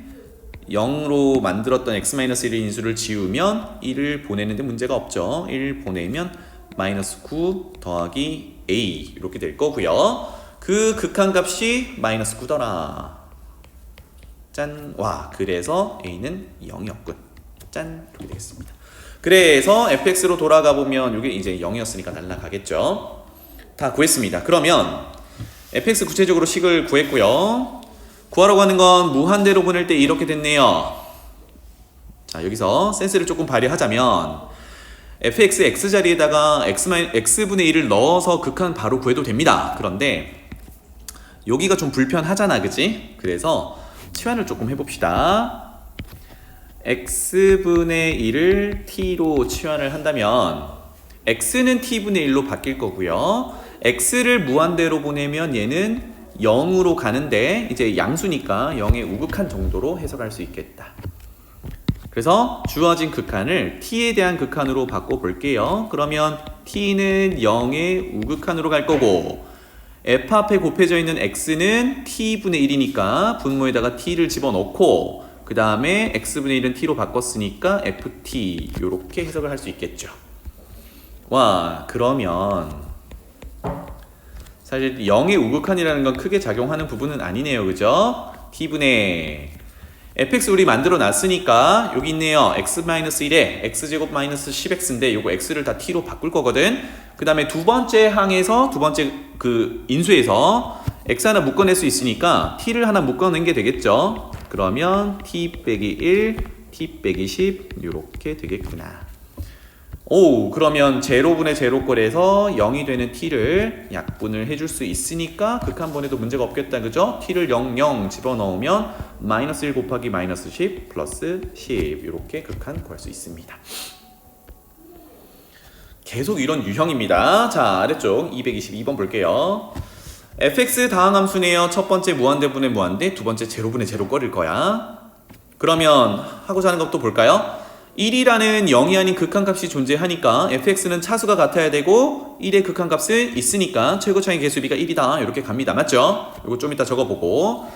0으로 만들었던 x-1의 인수를 지우면 1을 보내는데 문제가 없죠. 1 보내면 마이너스 9 더하기 a 이렇게 될 거고요. 그 극한값이 마이너스 9더라. 짠. 와, 그래서 a는 0이었군. 짠. 이렇게 되겠습니다. 그래서 fx로 돌아가 보면 이게 이제 0이었으니까 날라가겠죠. 다 구했습니다. 그러면 fx 구체적으로 식을 구했고요. 구하라고 하는 건 무한대로 보낼 때 이렇게 됐네요. 자, 여기서 센스를 조금 발휘하자면 fx x자리에다가 x분의 1을 넣어서 극한 바로 구해도 됩니다. 그런데 여기가 좀 불편하잖아, 그치? 그래서 치환을 조금 해봅시다. x분의 1을 t로 치환을 한다면 x는 t분의 1로 바뀔 거고요. x를 무한대로 보내면 얘는 0으로 가는데 이제 양수니까 0의 우극한 정도로 해석할 수 있겠다. 그래서 주어진 극한을 t에 대한 극한으로 바꿔볼게요. 그러면 t는 0의 우극한으로 갈 거고 f 앞에 곱해져 있는 x는 t분의 1이니까 분모에다가 t를 집어넣고 그 다음에 x분의 1은 t로 바꿨으니까 ft 이렇게 해석을 할 수 있겠죠. 와, 그러면 사실 0의 우극한이라는 건 크게 작용하는 부분은 아니네요. 그죠? t분의 fx 우리 만들어 놨으니까 여기 있네요. x-1에 x제곱 마이너스 10x인데 요거 x를 다 t로 바꿀 거거든. 그 다음에 두 번째 항에서 두 번째 그 인수에서 x 하나 묶어낼 수 있으니까 t를 하나 묶어낸 게 되겠죠. 그러면 t 빼기 1, t 빼기 10 이렇게 되겠구나. 오, 그러면 제로분의 제로꼴에서 0이 되는 t를 약분을 해줄 수 있으니까 극한번에도 문제가 없겠다. 그죠? t를 0, 0 집어넣으면 마이너스 1 곱하기 마이너스 10 플러스 10 이렇게 극한 구할 수 있습니다. 계속 이런 유형입니다. 자, 아래쪽 222번 볼게요. fx 다항함수네요. 첫 번째 무한대분의 무한대, 두 번째 제로분의 제로꼴일 거야. 그러면 하고자 하는 것도 볼까요? 1이라는 0이 아닌 극한값이 존재하니까 fx는 차수가 같아야 되고 1의 극한값은 있으니까 최고차의 계수비가 1이다 이렇게 갑니다. 맞죠? 이거 좀 이따 적어보고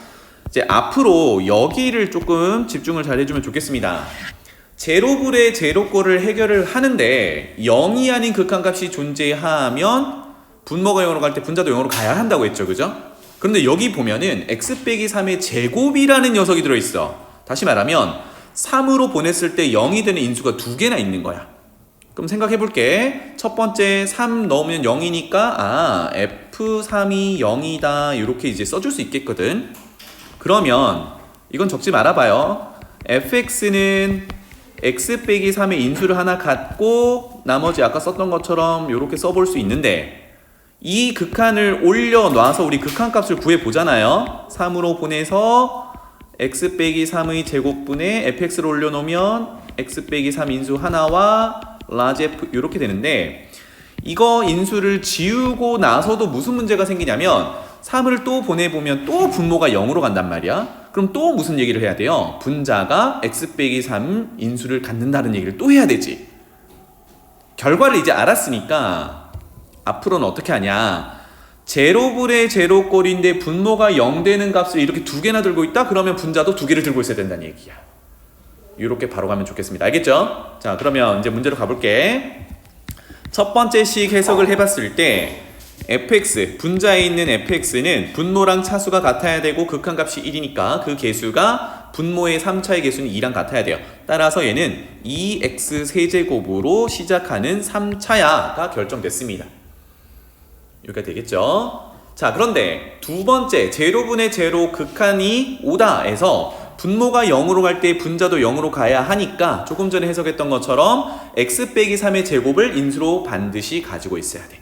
이제 앞으로 여기를 조금 집중을 잘 해주면 좋겠습니다. 제로분의 제로꼴을 해결을 하는데 0이 아닌 극한값이 존재하면 분모가 0으로 갈 때 분자도 0으로 가야 한다고 했죠. 그죠? 그런데 여기 보면은 x 빼기 3의 제곱이라는 녀석이 들어있어. 다시 말하면 3으로 보냈을 때 0이 되는 인수가 두 개나 있는 거야. 그럼 생각해 볼게. 첫 번째 3 넣으면 0이니까 F3이 0이다 이렇게 이제 써줄 수 있겠거든. 그러면 이건 적지 말아봐요. fx는 x 빼기 3의 인수를 하나 갖고 나머지 아까 썼던 것처럼 이렇게 써볼 수 있는데 이 극한을 올려놔서 우리 극한값을 구해보잖아요. 3으로 보내서 x 빼기 3의 제곱분에 fx를 올려놓으면 x 빼기 3 인수 하나와 라지 f 이렇게 되는데 이거 인수를 지우고 나서도 무슨 문제가 생기냐면 3을 또 보내보면 또 분모가 0으로 간단 말이야. 그럼 또 무슨 얘기를 해야 돼요? 분자가 x 빼기 3 인수를 갖는다는 얘기를 또 해야 되지. 결과를 이제 알았으니까 앞으로는 어떻게 하냐. 제로분의 제로꼴인데 분모가 0 되는 값을 이렇게 두 개나 들고 있다? 그러면 분자도 두 개를 들고 있어야 된다는 얘기야. 이렇게 바로 가면 좋겠습니다. 알겠죠? 자, 그러면 이제 문제로 가볼게. 첫 번째 식 해석을 해봤을 때 fx, 분자에 있는 fx는 분모랑 차수가 같아야 되고 극한값이 1이니까 그 개수가 분모의 3차의 개수는 2랑 같아야 돼요. 따라서 얘는 2x 세제곱으로 시작하는 3차야가 결정됐습니다. 여기가 되겠죠? 자, 그런데 두 번째 제로분의 제로 극한이 5다 에서 분모가 0으로 갈 때 분자도 0으로 가야 하니까 조금 전에 해석했던 것처럼 x 빼기 3의 제곱을 인수로 반드시 가지고 있어야 돼.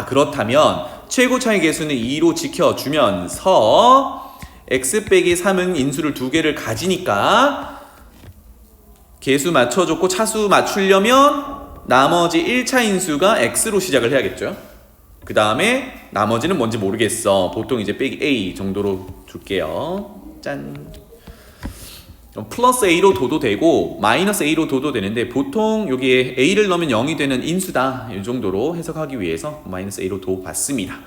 그렇다면 최고차의 개수는 2로 지켜주면서 x 빼기 3은 인수를 두 개를 가지니까 개수 맞춰줬고 차수 맞추려면 나머지 1차 인수가 x로 시작을 해야겠죠. 그 다음에 나머지는 뭔지 모르겠어. 보통 이제 빼기 a 정도로 줄게요. 짠. 플러스 a로 둬도 되고 마이너스 a로 둬도 되는데 보통 여기에 a를 넣으면 0이 되는 인수다 이 정도로 해석하기 위해서 마이너스 a로 둬봤습니다.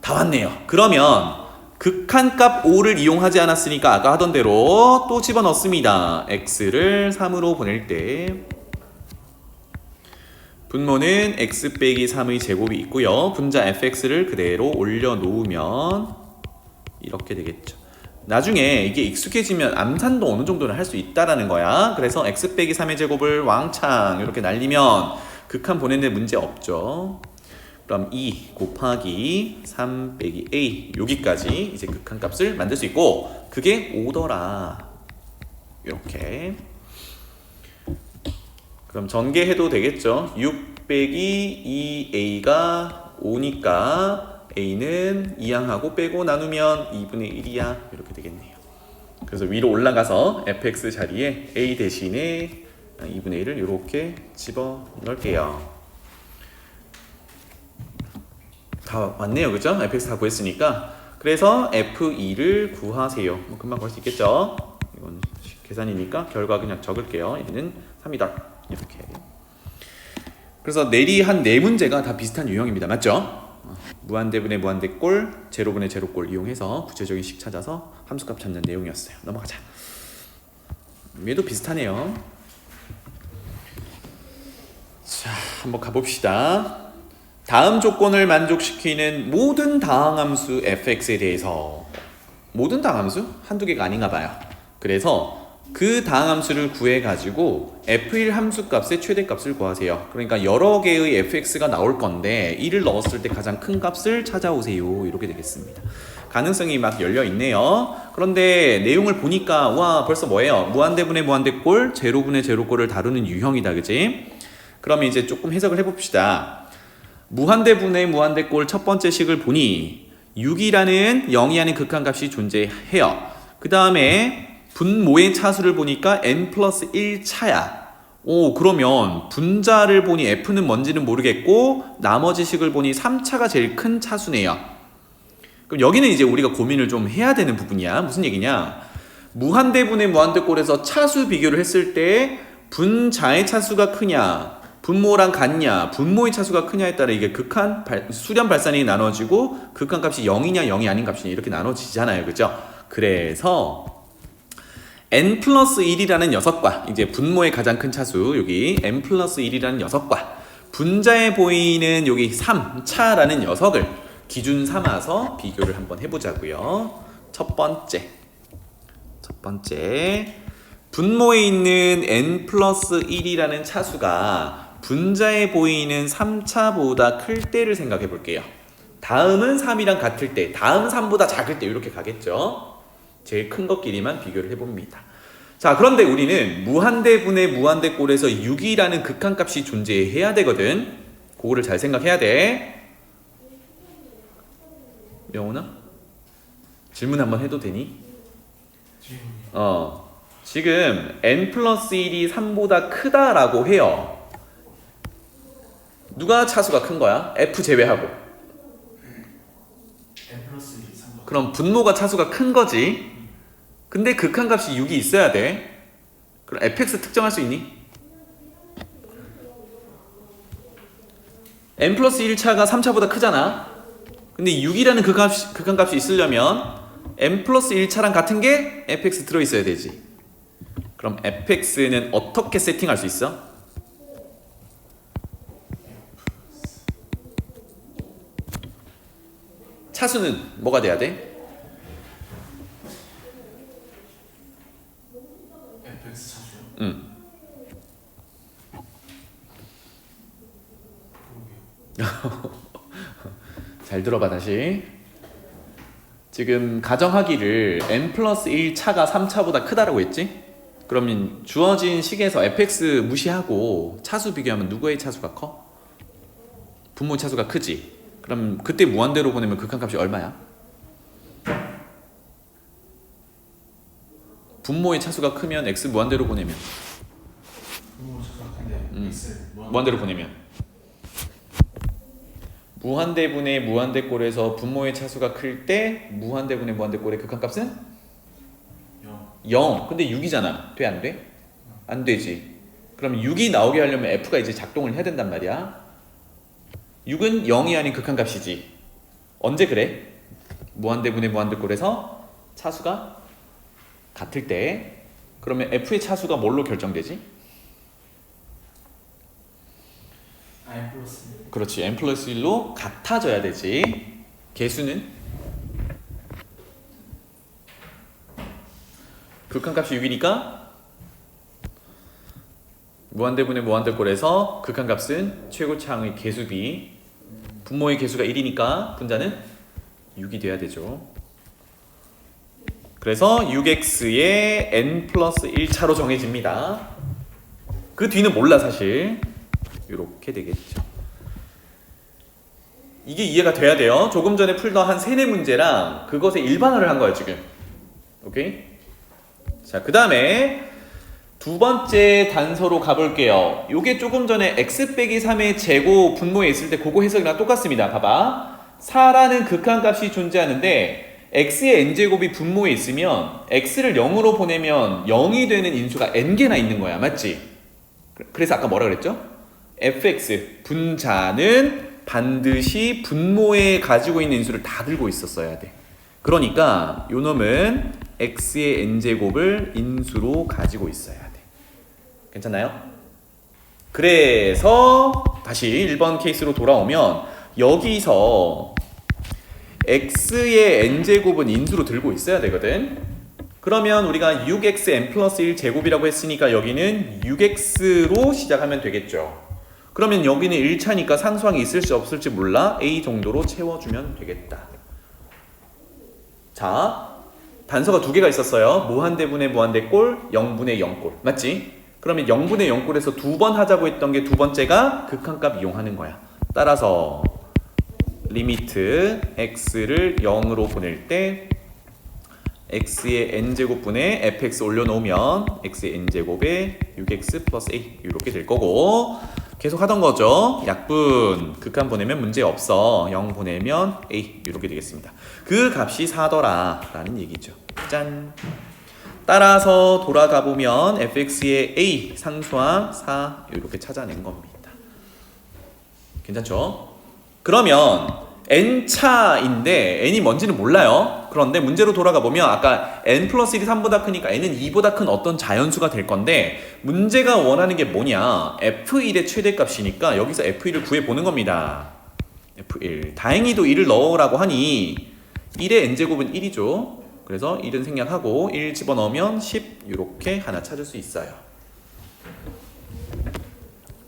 다 왔네요. 그러면 극한값 5를 이용하지 않았으니까 아까 하던 대로 또 집어넣습니다. x를 3으로 보낼 때 분모는 x 빼기 3의 제곱이 있고요. 분자 fx를 그대로 올려놓으면 이렇게 되겠죠. 나중에 이게 익숙해지면 암산도 어느 정도는 할 수 있다라는 거야. 그래서 x 빼기 3의 제곱을 왕창 이렇게 날리면 극한 보내는데 문제 없죠. 그럼 2 곱하기 3 빼기 a 여기까지 이제 극한 값을 만들 수 있고 그게 5더라. 이렇게. 그럼 전개해도 되겠죠. 6 빼기 2a가 5니까 a는 2항하고 빼고 나누면 2분의 1이야. 이렇게 되겠네요. 그래서 위로 올라가서 fx 자리에 a 대신에 2분의 1을 이렇게 집어넣을게요. 다 왔네요. 그죠? fx 다 구했으니까. 그래서 f2를 구하세요. 뭐 금방 구할 수 있겠죠? 이건 계산이니까 결과 그냥 적을게요. 얘는 3이다. 이렇게. 그래서 내리 한 4문제가 다 비슷한 유형입니다. 맞죠? 무한대분의 무한대꼴, 제로분의 제로꼴 이용해서 구체적인 식 찾아서 함수값 찾는 내용이었어요. 넘어가자. 얘도 비슷하네요. 자, 한번 가봅시다. 다음 조건을 만족시키는 모든 다항함수 fx에 대해서 모든 다항함수? 한두 개가 아닌가 봐요. 그래서 그 다항함수를 구해가지고 f1 함수값의 최대값을 구하세요. 그러니까 여러 개의 fx가 나올 건데 1을 넣었을 때 가장 큰 값을 찾아오세요. 이렇게 되겠습니다. 가능성이 막 열려있네요. 그런데 내용을 보니까 와 벌써 뭐예요? 무한대분의 무한대꼴, 제로분의 제로꼴을 다루는 유형이다. 그치? 그러면 이제 조금 해석을 해봅시다. 무한대분의 무한대꼴 첫 번째 식을 보니 6이라는 0이 아닌 극한값이 존재해요. 그 다음에 분모의 차수를 보니까 n 플러스 1차야. 그러면 분자를 보니 f는 뭔지는 모르겠고 나머지 식을 보니 3차가 제일 큰 차수네요. 그럼 여기는 이제 우리가 고민을 좀 해야 되는 부분이야. 무슨 얘기냐? 무한대분의 무한대꼴에서 차수 비교를 했을 때 분자의 차수가 크냐 분모랑 같냐 분모의 차수가 크냐에 따라 이게 극한 수렴 발산이 나눠지고 극한값이 0이냐 0이 아닌 값이냐 이렇게 나눠지잖아요. 그죠? 그래서 n 플러스 1이라는 녀석과 이제 분모의 가장 큰 차수 여기 n 플러스 1이라는 녀석과 분자에 보이는 여기 3차라는 녀석을 기준 삼아서 비교를 한번 해보자고요. 첫 번째 분모에 있는 n 플러스 1이라는 차수가 분자에 보이는 3차보다 클 때를 생각해 볼게요. 다음은 3이랑 같을 때, 다음은 3보다 작을 때 이렇게 가겠죠. 제일 큰 것끼리만 비교를 해봅니다. 자, 그런데 우리는 무한대분의 무한대꼴에서 6이라는 극한값이 존재해야 되거든. 그거를 잘 생각해야 돼. 명훈아? 질문 한번 해도 되니? 지금 n 플러스 1이 3보다 크다라고 해요. 누가 차수가 큰 거야? f 제외하고. n 플러스 1이 3보다. 그럼 분모가 차수가 큰 거지. 근데 극한값이 6이 있어야 돼. 그럼 fx 특정할 수 있니? n 플러스 1차가 3차보다 크잖아. 근데 6이라는 극한값이 있으려면 n 플러스 1차랑 같은 게 fx 들어있어야 되지. 그럼 fx는 어떻게 세팅할 수 있어? 차수는 뭐가 돼야 돼? fx 차수요? 응. 잘 들어봐 다시. 지금 가정하기를 n 플러스 1차가 3차보다 크다라고 했지? 그러면 주어진 식에서 fx 무시하고 차수 비교하면 누구의 차수가 커? 분모 차수가 크지? 그럼 그때 무한대로 보내면 극한값이 얼마야? 분모의 차수가 크면 x 무한대로 보내면 분모 차수가 큰데 x 무한대로 보내면 무한대분의 무한대꼴에서 분모의 차수가 클 때 무한대분의 무한대꼴의 극한값은 0. 근데 6이잖아. 돼? 안 돼? 안 되지. 그럼 6이 나오게 하려면 f가 이제 작동을 해야 된단 말이야. 6은 0이 아닌 극한값이지. 언제 그래? 무한대분의 무한대꼴에서 차수가 같을 때. 그러면 f의 차수가 뭘로 결정되지? n 플러스 1. 그렇지. n 플러스 1로 같아져야 되지. 개수는? 극한값이 6이니까 무한대분의 무한대꼴에서 극한값은 최고차항의 개수비, 분모의 개수가 1이니까 분자는 6이 돼야 되죠. 그래서 6x의 n 플러스 1차로 정해집니다. 그 뒤는 몰라 사실. 이렇게 되겠죠. 이게 이해가 돼야 돼요. 조금 전에 풀던 한 3, 4문제랑 그것의 일반화를 한 거예요 지금. 오케이? 자, 그 다음에 두 번째 단서로 가볼게요. 요게 조금 전에 x 빼기 3의 제곱 분모에 있을 때 그거 해석이랑 똑같습니다. 봐봐. 4라는 극한값이 존재하는데 x의 n제곱이 분모에 있으면 x를 0으로 보내면 0이 되는 인수가 n개나 있는 거야. 맞지? 그래서 아까 뭐라 그랬죠? fx 분자는 반드시 분모에 가지고 있는 인수를 다 들고 있었어야 돼. 그러니까 요 놈은 x의 n제곱을 인수로 가지고 있어야 돼. 괜찮나요? 그래서 다시 1번 케이스로 돌아오면 여기서 x의 n제곱은 인수로 들고 있어야 되거든. 그러면 우리가 6x n 플러스 1 제곱이라고 했으니까 여기는 6x로 시작하면 되겠죠. 그러면 여기는 1차니까 상수항이 있을지 없을지 몰라. a 정도로 채워주면 되겠다. 자, 단서가 두 개가 있었어요. 무한대분의 무한대꼴, 0분의 0꼴. 맞지? 그러면 0분의 0꼴에서 두 번 하자고 했던 게 두 번째가 극한값 이용하는 거야. 따라서 리미트 x를 0으로 보낼 때 x의 n제곱분의 fx 올려놓으면 x의 n제곱에 6x 플러스 a 이렇게 될 거고 계속 하던 거죠. 약분 극한 보내면 문제 없어. 0 보내면 a 이렇게 되겠습니다. 그 값이 4더라 라는 얘기죠. 짠. 따라서 돌아가 보면 fx의 a 상수항 4 이렇게 찾아낸 겁니다. 괜찮죠? 그러면 n차인데 n이 뭔지는 몰라요. 그런데 문제로 돌아가 보면 아까 n 플러스 1이 3보다 크니까 n은 2보다 큰 어떤 자연수가 될 건데 문제가 원하는 게 뭐냐? f1의 최대값이니까 여기서 f1을 구해보는 겁니다. f1 다행히도 1을 넣으라고 하니 1의 n제곱은 1이죠. 그래서 1은 생략하고 1 집어넣으면 10 이렇게 하나 찾을 수 있어요.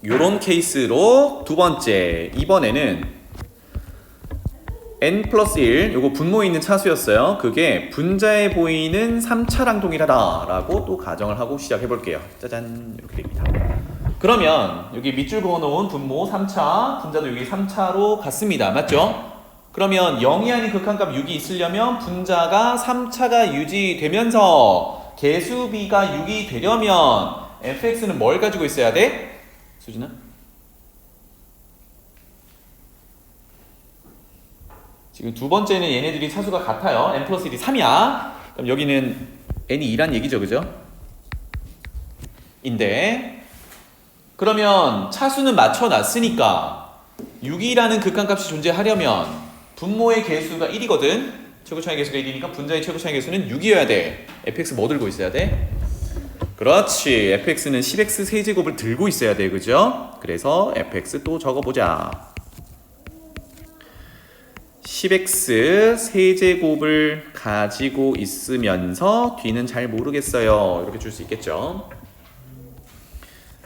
요런 케이스로 두 번째, 이번에는 n 플러스 1, 요거 분모에 있는 차수였어요. 그게 분자에 보이는 3차랑 동일하다 라고 또 가정을 하고 시작해 볼게요. 짜잔, 이렇게 됩니다. 그러면 여기 밑줄 그어놓은 분모 3차, 분자도 여기 3차로 같습니다. 맞죠? 그러면 0이 아닌 극한값 6이 있으려면 분자가 3차가 유지되면서 개수 b가 6이 되려면 fx는 뭘 가지고 있어야 돼? 수진아? 지금 두 번째는 얘네들이 차수가 같아요. n 플러스 1이 3이야. 그럼 여기는 n이 2란 얘기죠. 그죠? 인데 그러면 차수는 맞춰놨으니까 6이라는 극한값이 존재하려면 분모의 개수가 1이거든. 최고차의 개수가 1이니까 분자의 최고차의 개수는 6이어야 돼. fx 뭐 들고 있어야 돼? 그렇지. fx는 10x 세제곱을 들고 있어야 돼. 그죠? 그래서 fx 또 적어보자. 10x 세제곱을 가지고 있으면서 뒤는 잘 모르겠어요. 이렇게 줄 수 있겠죠.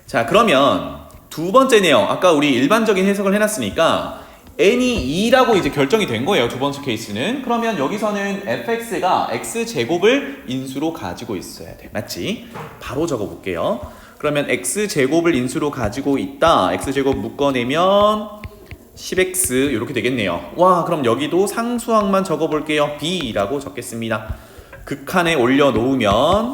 자, 그러면 두 번째 내용, 아까 우리 일반적인 해석을 해놨으니까 n이 2라고 이제 결정이 된 거예요. 두 번째 케이스는. 그러면 여기서는 fx가 x제곱을 인수로 가지고 있어야 돼. 맞지? 바로 적어볼게요. 그러면 x제곱을 인수로 가지고 있다. x제곱 묶어내면 10x 이렇게 되겠네요. 와, 그럼 여기도 상수항만 적어볼게요. b라고 적겠습니다. 극한에 올려놓으면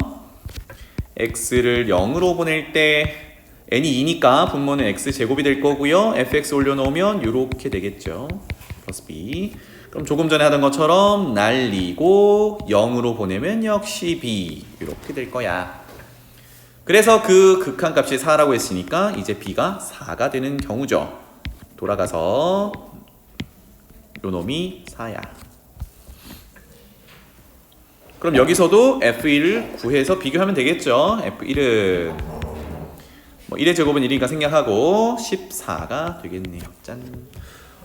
x를 0으로 보낼 때 n이 2니까 분모는 x제곱이 될 거고요. fx 올려놓으면 이렇게 되겠죠. 플러스 b. 그럼 조금 전에 하던 것처럼 날리고 0으로 보내면 역시 b 이렇게 될 거야. 그래서 그 극한값이 4라고 했으니까 이제 b가 4가 되는 경우죠. 돌아가서 요 놈이 4야. 그럼 여기서도 f1을 구해서 비교하면 되겠죠. f1은 뭐 1의 제곱은 1이니까 생략하고 14가 되겠네요. 짠.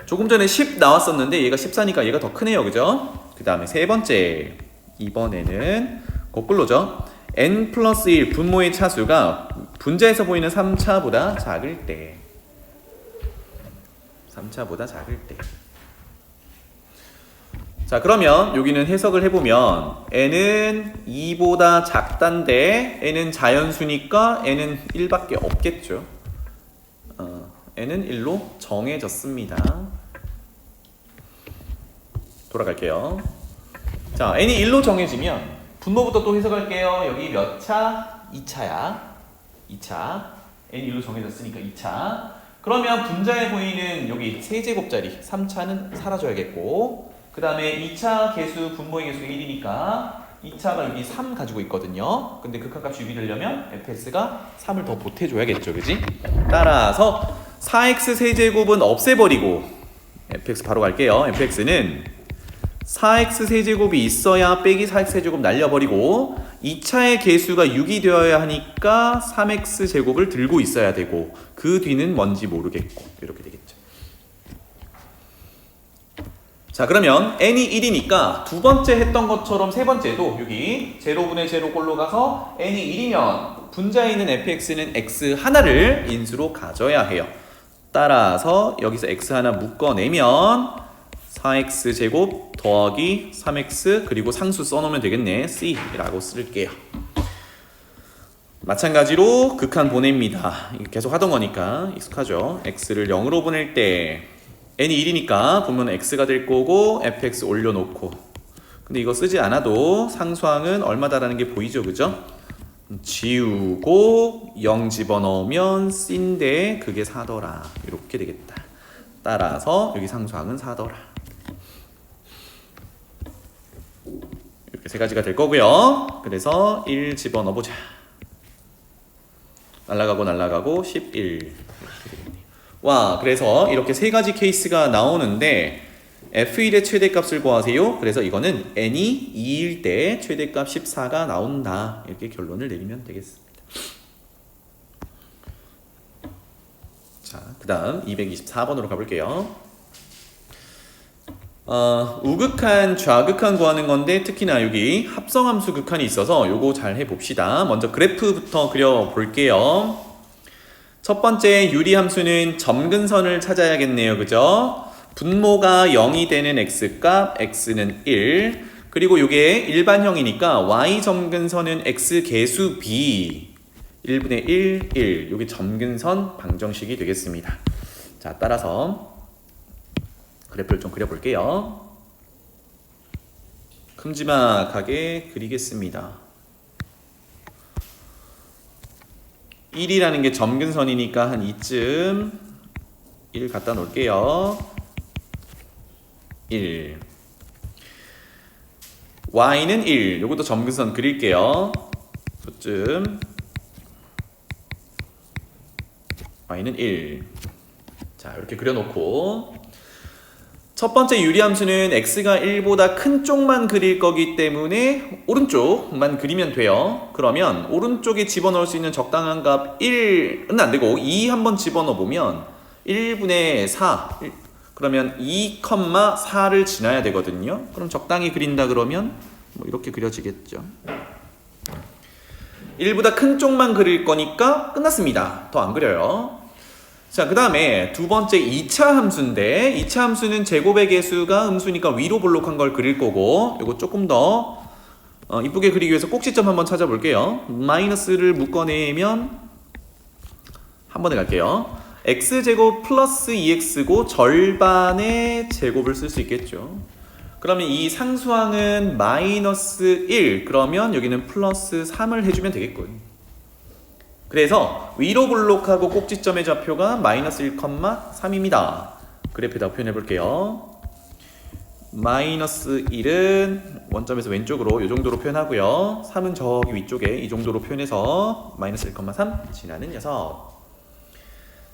조금 전에 10 나왔었는데 얘가 14니까 얘가 더 크네요. 그죠? 그 다음에 세 번째, 이번에는 거꾸로죠. n 플러스 1 분모의 차수가 분자에서 보이는 3차보다 작을 때 3차보다 작을 때. 자, 그러면 여기는 해석을 해보면 n은 2보다 작단데 n은 자연수니까 n은 1밖에 없겠죠. n은 1로 정해졌습니다. 돌아갈게요. 자, n이 1로 정해지면 분모부터 또 해석할게요. 여기 몇 차? 2차야. 2차. n이 1로 정해졌으니까 2차. 그러면 분자에 보이는 여기 세제곱짜리 3차는 사라져야겠고, 그 다음에 2차 개수 분모의 개수가 1이니까 2차가 여기 3 가지고 있거든요. 근데 극한값이 6이 되려면 fx가 3을 더 보태줘야겠죠. 그지? 따라서 4x 세제곱은 없애버리고 fx 바로 갈게요. fx는 4x 세제곱이 있어야 빼기 4x 세제곱 날려버리고 2차의 개수가 6이 되어야 하니까 3x 제곱을 들고 있어야 되고 그 뒤는 뭔지 모르겠고 이렇게 되겠죠. 자, 그러면 n이 1이니까 두 번째 했던 것처럼 세 번째도 여기 제로분의 제로꼴로 가서 n이 1이면 분자에 있는 fx는 x 하나를 인수로 가져야 해요. 따라서 여기서 x 하나 묶어내면 4x 제곱 더하기 3x 그리고 상수 써놓으면 되겠네. c라고 쓸게요. 마찬가지로 극한 보냅니다. 계속 하던 거니까 익숙하죠. x를 0으로 보낼 때 n이 1이니까 분모는 x가 될 거고 fx 올려놓고, 근데 이거 쓰지 않아도 상수항은 얼마다라는 게 보이죠. 그죠? 지우고 0 집어넣으면 c인데 그게 4더라. 이렇게 되겠다. 따라서 여기 상수항은 4더라. 이렇게 세 가지가 될 거고요. 그래서 1 집어넣어보자. 날라가고 11 이렇게 되겠네요. 와, 그래서 이렇게 세 가지 케이스가 나오는데 f1의 최대값을 구하세요. 그래서 이거는 n이 2일 때 최대값 14가 나온다. 이렇게 결론을 내리면 되겠습니다. 자, 그 다음 224번으로 가볼게요. 우극한, 좌극한 구하는 건데 특히나 여기 합성함수 극한이 있어서 요거 잘 해봅시다. 먼저 그래프부터 그려볼게요. 첫 번째 유리함수는 점근선을 찾아야겠네요. 그죠? 분모가 0이 되는 x값, x는 1. 그리고 요게 일반형이니까 y 점근선은 x 개수 b 1분의 1, 1. 요게 점근선 방정식이 되겠습니다. 자, 따라서 그래프를 좀 그려볼게요. 큼지막하게 그리겠습니다. 1이라는 게 점근선이니까 한 이쯤 1 갖다 놓을게요. 1. y는 1. 요것도 점근선 그릴게요. 요쯤 y는 1. 자, 이렇게 그려놓고 첫 번째 유리함수는 x가 1보다 큰 쪽만 그릴 거기 때문에 오른쪽만 그리면 돼요. 그러면 오른쪽에 집어넣을 수 있는 적당한 값 1은 안 되고 2 한번 집어넣어 보면 1분의 4 그러면 2,4를 지나야 되거든요. 그럼 적당히 그린다 그러면 뭐 이렇게 그려지겠죠. 1보다 큰 쪽만 그릴 거니까 끝났습니다. 더 안 그려요. 자, 그 다음에 두 번째 2차 함수인데 2차 함수는 제곱의 개수가 음수니까 위로 볼록한 걸 그릴 거고 이거 조금 더 이쁘게 그리기 위해서 꼭지점 한번 찾아볼게요. 마이너스를 묶어내면 한 번에 갈게요. x제곱 플러스 2x고 절반의 제곱을 쓸 수 있겠죠. 그러면 이 상수항은 마이너스 1 그러면 여기는 플러스 3을 해주면 되겠군. 그래서 위로 볼록하고 꼭지점의 좌표가 마이너스 1,3입니다. 그래프에다 표현해 볼게요. 마이너스 1은 원점에서 왼쪽으로 이 정도로 표현하고요. 3은 저기 위쪽에 이 정도로 표현해서 마이너스 1,3 지나는 녀석.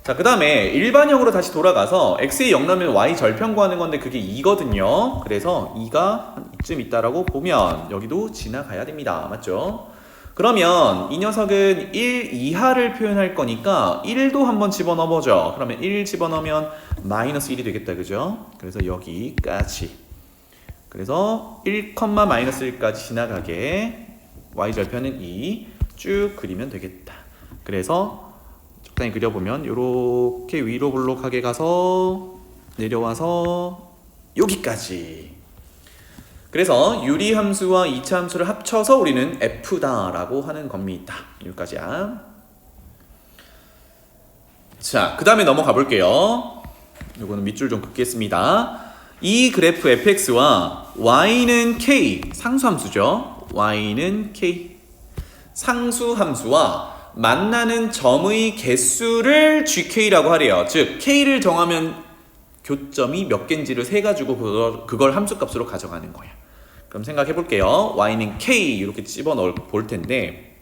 자, 그 다음에 일반형으로 다시 돌아가서 x에 0 나면 y 절편 구하는 건데 그게 2거든요. 그래서 2가 한 이쯤 있다라고 보면 여기도 지나가야 됩니다. 맞죠? 그러면 이 녀석은 1 이하를 표현할 거니까 1도 한번 집어넣어보죠. 그러면 1 집어넣으면 마이너스 1이 되겠다. 그죠? 그래서 여기까지. 그래서 1, 마이너스 1까지 지나가게 y절편은 2 쭉 그리면 되겠다. 그래서 적당히 그려보면 이렇게 위로 볼록하게 가서 내려와서 여기까지. 그래서 유리함수와 2차 함수를 합쳐서 우리는 f다라고 하는 겁니다. 여기까지야. 자, 그 다음에 넘어가 볼게요. 이거는 밑줄 좀 긋겠습니다. 이 그래프 fx와 y는 k, 상수함수죠. y는 k, 상수함수와 만나는 점의 개수를 gk라고 하래요. 즉 k를 정하면 교점이 몇 개인지를 세가지고 그걸 함수값으로 가져가는 거야. 그럼 생각해 볼게요. y는 k 이렇게 집어넣을 볼 텐데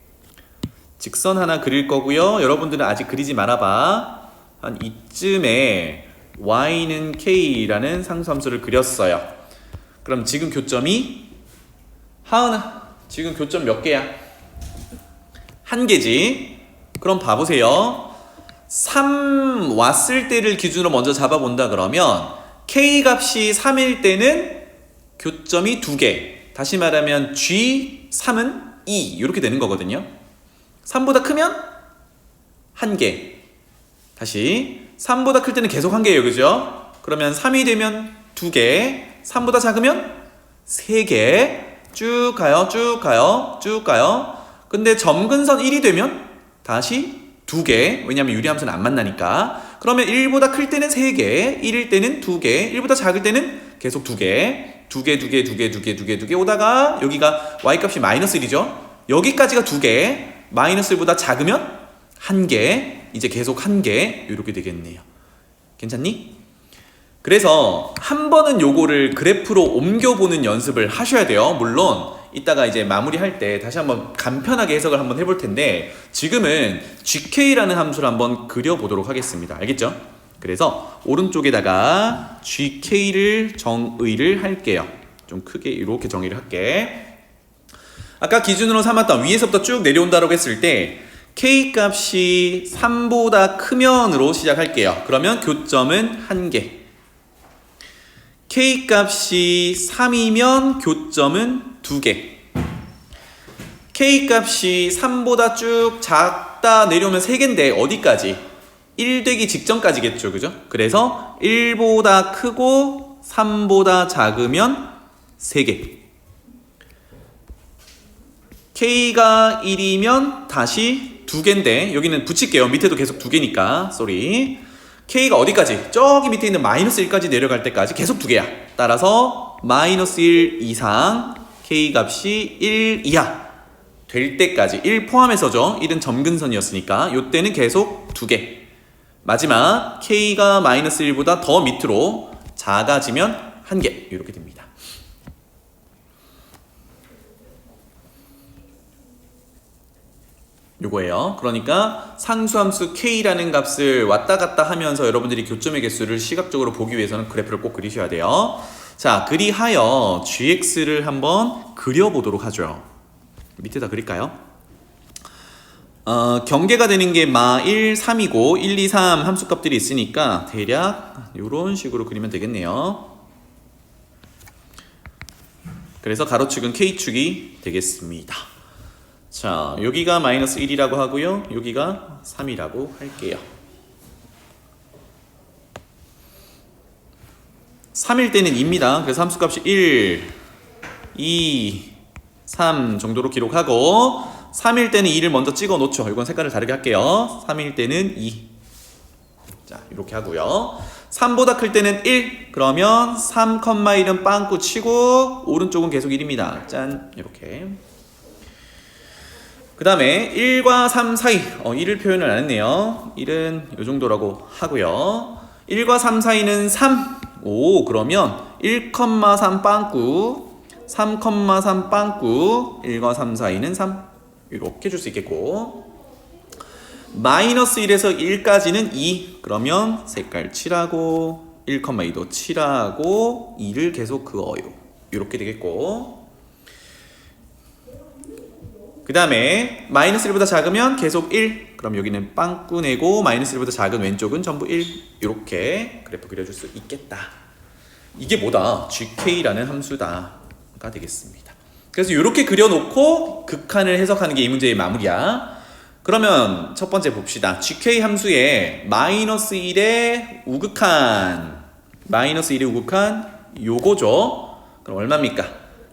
직선 하나 그릴 거고요. 여러분들은 아직 그리지 말아봐. 한 이쯤에 y는 k라는 상수함수를 그렸어요. 그럼 지금 교점이 하은아 지금 교점 몇 개야? 한 개지. 그럼 봐보세요. 3 왔을 때를 기준으로 먼저 잡아본다 그러면 k 값이 3일 때는 교점이 2개. 다시 말하면 G3은 2 이렇게 되는 거거든요. 3보다 크면 1개. 다시 3보다 클 때는 계속 1개예요. 그죠? 그러면 3이 되면 2개. 3보다 작으면 3개. 쭉 가요. 쭉 가요. 쭉 가요. 근데 점근선 1이 되면 다시 2개. 왜냐면 유리함수는 안 만나니까. 그러면 1보다 클 때는 3개, 1일 때는 2개, 1보다 작을 때는 계속 2개, 2개 오다가 여기가 y값이 마이너스 1이죠. 여기까지가 2개, 마이너스 1보다 작으면 1개, 이제 계속 1개 이렇게 되겠네요. 괜찮니? 그래서 한 번은 요거를 그래프로 옮겨보는 연습을 하셔야 돼요. 물론 이따가 이제 마무리할 때 다시 한번 간편하게 해석을 한번 해볼 텐데 지금은 gk라는 함수를 한번 그려보도록 하겠습니다. 알겠죠? 그래서 오른쪽에다가 gk를 정의를 할게요. 좀 크게 이렇게 정의를 할게. 아까 기준으로 삼았던 위에서부터 쭉 내려온다고 했을 때 k 값이 3보다 크면으로 시작할게요. 그러면 교점은 1개. K값이 3이면 교점은 2개. K값이 3보다 쭉 작다 내려오면 3개인데 어디까지? 1 되기 직전까지겠죠. 그죠? 그래서 1보다 크고 3보다 작으면 3개. K가 1이면 다시 2개인데 여기는 붙일게요. 밑에도 계속 2개니까. 쏘리. K가 어디까지? 저기 밑에 있는 마이너스 1까지 내려갈 때까지 계속 2개야. 따라서 마이너스 1 이상 K 값이 1 이하 될 때까지 1 포함해서죠. 1은 점근선이었으니까 이때는 계속 2개. 마지막 K가 마이너스 1보다 더 밑으로 작아지면 1개 이렇게 됩니다. 요거예요. 그러니까 상수함수 K라는 값을 왔다 갔다 하면서 여러분들이 교점의 개수를 시각적으로 보기 위해서는 그래프를 꼭 그리셔야 돼요. 자, 그리하여 gx를 한번 그려보도록 하죠. 밑에다 그릴까요? 경계가 되는 게 마 1, 3이고 1, 2, 3 함수값들이 있으니까 대략 이런 식으로 그리면 되겠네요. 그래서 가로축은 K축이 되겠습니다. 자, 여기가 마이너스 1이라고 하고요. 여기가 3이라고 할게요. 3일 때는 2입니다. 그래서 함수값이 1, 2, 3 정도로 기록하고 3일 때는 2를 먼저 찍어 놓죠. 이건 색깔을 다르게 할게요. 3일 때는 2. 자, 이렇게 하고요. 3보다 클 때는 1. 그러면 3,1은 빵꾸 치고 오른쪽은 계속 1입니다. 짠. 이렇게. 그 다음에 1과 3 사이 1을 표현을 안 했네요. 1은 이 정도라고 하고요. 1과 3 사이는 3. 오, 그러면 1,3 빵꾸 3,3 빵꾸 1과 3 사이는 3 이렇게 줄 수 있겠고 마이너스 1에서 1까지는 2 그러면 색깔 칠하고 1,2도 칠하고 2를 계속 그어요. 이렇게 되겠고 그 다음에 마이너스 1보다 작으면 계속 1 그럼 여기는 빵꾸 내고 마이너스 1보다 작은 왼쪽은 전부 1 이렇게 그래프 그려줄 수 있겠다. 이게 뭐다? gk라는 함수다 가 되겠습니다. 그래서 이렇게 그려놓고 극한을 해석하는 게 이 문제의 마무리야. 그러면 첫 번째 봅시다. gk 함수의 마이너스 1의 우극한 마이너스 1의 우극한 요거죠. 그럼 얼마입니까?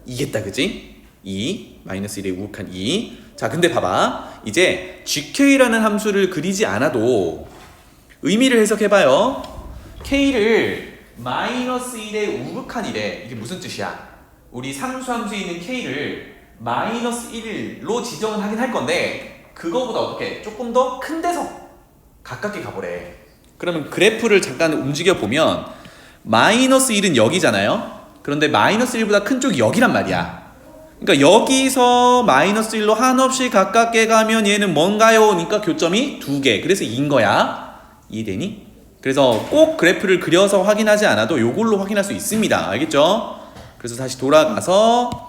2겠다 그지? 2 마이너스 1의 우극한 2. 자, 근데 봐봐. 이제 gk라는 함수를 그리지 않아도 의미를 해석해봐요. k를 마이너스 1의 우극한 1에 이게 무슨 뜻이야? 우리 상수함수에 있는 k를 마이너스 1로 지정을 하긴 할 건데 그거보다 어떻게 조금 더 큰 데서 가깝게 가보래. 그러면 그래프를 잠깐 움직여 보면 마이너스 1은 여기잖아요. 그런데 마이너스 1보다 큰 쪽이 여기란 말이야. 그러니까 여기서 마이너스 1로 한없이 가깝게 가면 얘는 뭔가요? 그러니까 교점이 2개. 그래서 2인 거야. 이해되니? 그래서 꼭 그래프를 그려서 확인하지 않아도 요걸로 확인할 수 있습니다. 알겠죠? 그래서 다시 돌아가서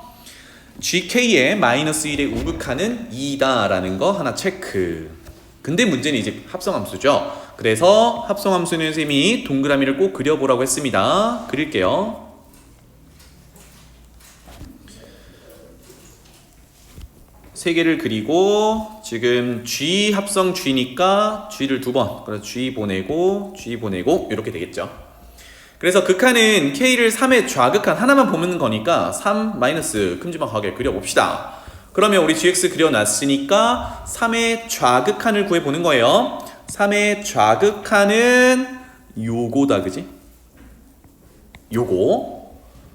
gk의 마이너스 1의 우극한은 2다 라는 거 하나 체크. 근데 문제는 이제 합성함수죠. 그래서 합성함수는 선생님이 동그라미를 꼭 그려보라고 했습니다. 그릴게요. 세 개를 그리고 지금 g 합성 g니까 g를 2번 그래서 g 보내고 이렇게 되겠죠. 그래서 극한은 k를 3의 좌극한 하나만 보는 거니까 3 마이너스 큼지막하게 그려봅시다. 그러면 우리 gx 그려놨으니까 3의 좌극한을 구해보는 거예요. 3의 좌극한은 요거다 그지? 요거.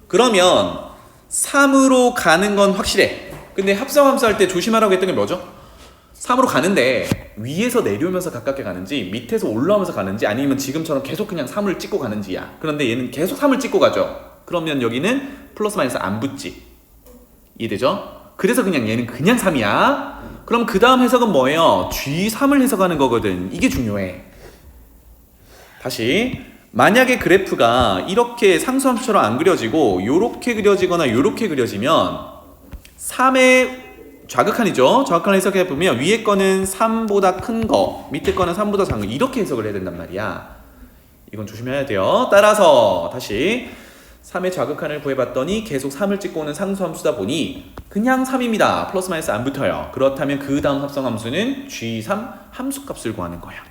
그러면 3으로 가는 건 확실해. 근데 합성함수 할 때 조심하라고 했던 게 뭐죠? 3으로 가는데 위에서 내려오면서 가깝게 가는지 밑에서 올라오면서 가는지 아니면 지금처럼 계속 그냥 3을 찍고 가는지야. 그런데 얘는 계속 3을 찍고 가죠. 그러면 여기는 플러스 마이너스 안 붙지. 이해되죠? 그래서 그냥 얘는 그냥 3이야. 그럼 그 다음 해석은 뭐예요? G3을 해석하는 거거든. 이게 중요해. 다시 만약에 그래프가 이렇게 상수함수처럼 안 그려지고 요렇게 그려지거나 요렇게 그려지면 3의 좌극한이죠. 좌극한을 해석해보면 위에 거는 3보다 큰 거, 밑에 거는 3보다 작은 거 이렇게 해석을 해야 된단 말이야. 이건 조심해야 돼요. 따라서 다시 3의 좌극한을 구해봤더니 계속 3을 찍고 오는 상수함수다 보니 그냥 3입니다. 플러스 마이너스 안 붙어요. 그렇다면 그 다음 합성함수는 G3 함수값을 구하는 거야.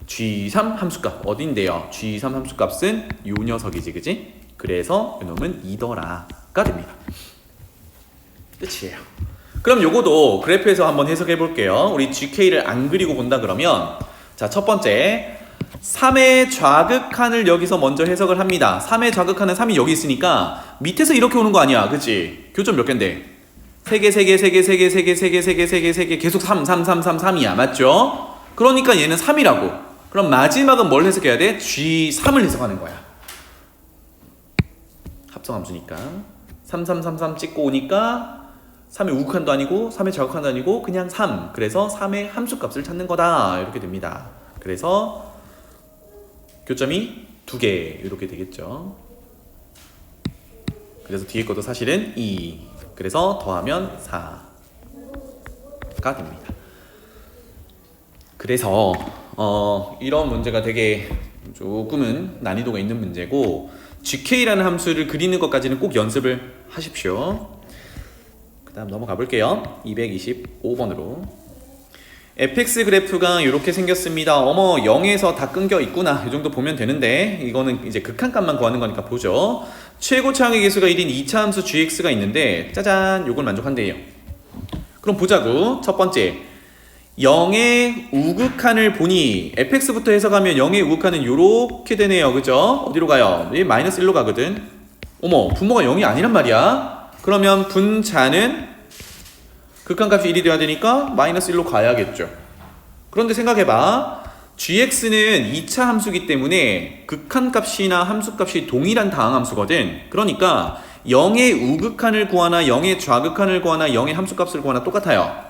G3 함수값 어딘데요? G3 함수값은 요 녀석이지, 그지? 그래서 이놈은 이더라가 됩니다. 끝이에요. 그럼 요거도 그래프에서 한번 해석해 볼게요. 우리 GK를 안 그리고 본다 그러면 자, 첫 번째 3의 좌극한을 여기서 먼저 해석을 합니다. 3의 좌극한은 3이 여기 있으니까 밑에서 이렇게 오는 거 아니야, 그치? 교점 몇 개인데? 3개, 3개, 3개, 3개, 3개, 3개, 3개, 3개, 3개 계속 3, 3, 3, 3, 3이야, 맞죠? 그러니까 얘는 3이라고. 그럼 마지막은 뭘 해석해야 돼? G3을 해석하는 거야. 합성함수니까 3, 3, 3, 3 찍고 오니까 3의 우극한도 아니고 3의 좌극한도 아니고 그냥 3. 그래서 3의 함수값을 찾는 거다. 이렇게 됩니다. 그래서 교점이 2개 이렇게 되겠죠. 그래서 뒤에 것도 사실은 2. 그래서 더하면 4가 됩니다. 그래서 이런 문제가 되게 조금은 난이도가 있는 문제고 GK라는 함수를 그리는 것까지는 꼭 연습을 하십시오. 그 다음 넘어가 볼게요. 225번으로 fx 그래프가 이렇게 생겼습니다. 어머 0에서 다 끊겨 있구나. 이 정도 보면 되는데 이거는 이제 극한값만 구하는 거니까 보죠. 최고 차항의 개수가 1인 2차 함수 gx가 있는데 짜잔 요걸 만족한대요. 그럼 보자고. 첫 번째 0의 우극한을 보니 fx부터 해석하면 0의 우극한은 요렇게 되네요. 그죠? 어디로 가요? 얘 마이너스 1로 가거든. 어머 분모가 0이 아니란 말이야. 그러면 분자는 극한값이 1이 돼야 되니까 마이너스 1로 가야겠죠. 그런데 생각해봐. gx는 2차 함수기 때문에 극한값이나 함수값이 동일한 다항함수거든. 그러니까 0의 우극한을 구하나 0의 좌극한을 구하나 0의 함수값을 구하나 똑같아요.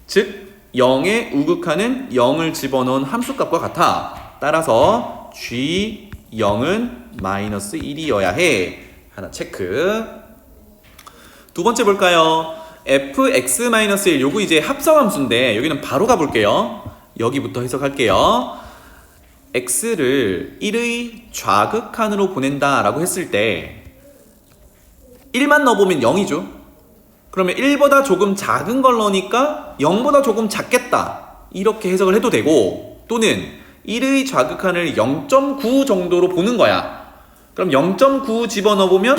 즉 0의 우극한은 0을 집어넣은 함수값과 같아. 따라서 G0은 마이너스 1이어야 해. 하나 체크. 두 번째 볼까요? fx-1 요거 이제 합성함수인데 여기는 바로 가볼게요. 여기부터 해석할게요. x를 1의 좌극한으로 보낸다 라고 했을 때 1만 넣어보면 0이죠. 그러면 1보다 조금 작은 걸 넣으니까 0보다 조금 작겠다. 이렇게 해석을 해도 되고 또는 1의 좌극한을 0.9 정도로 보는 거야. 그럼 0.9 집어넣어보면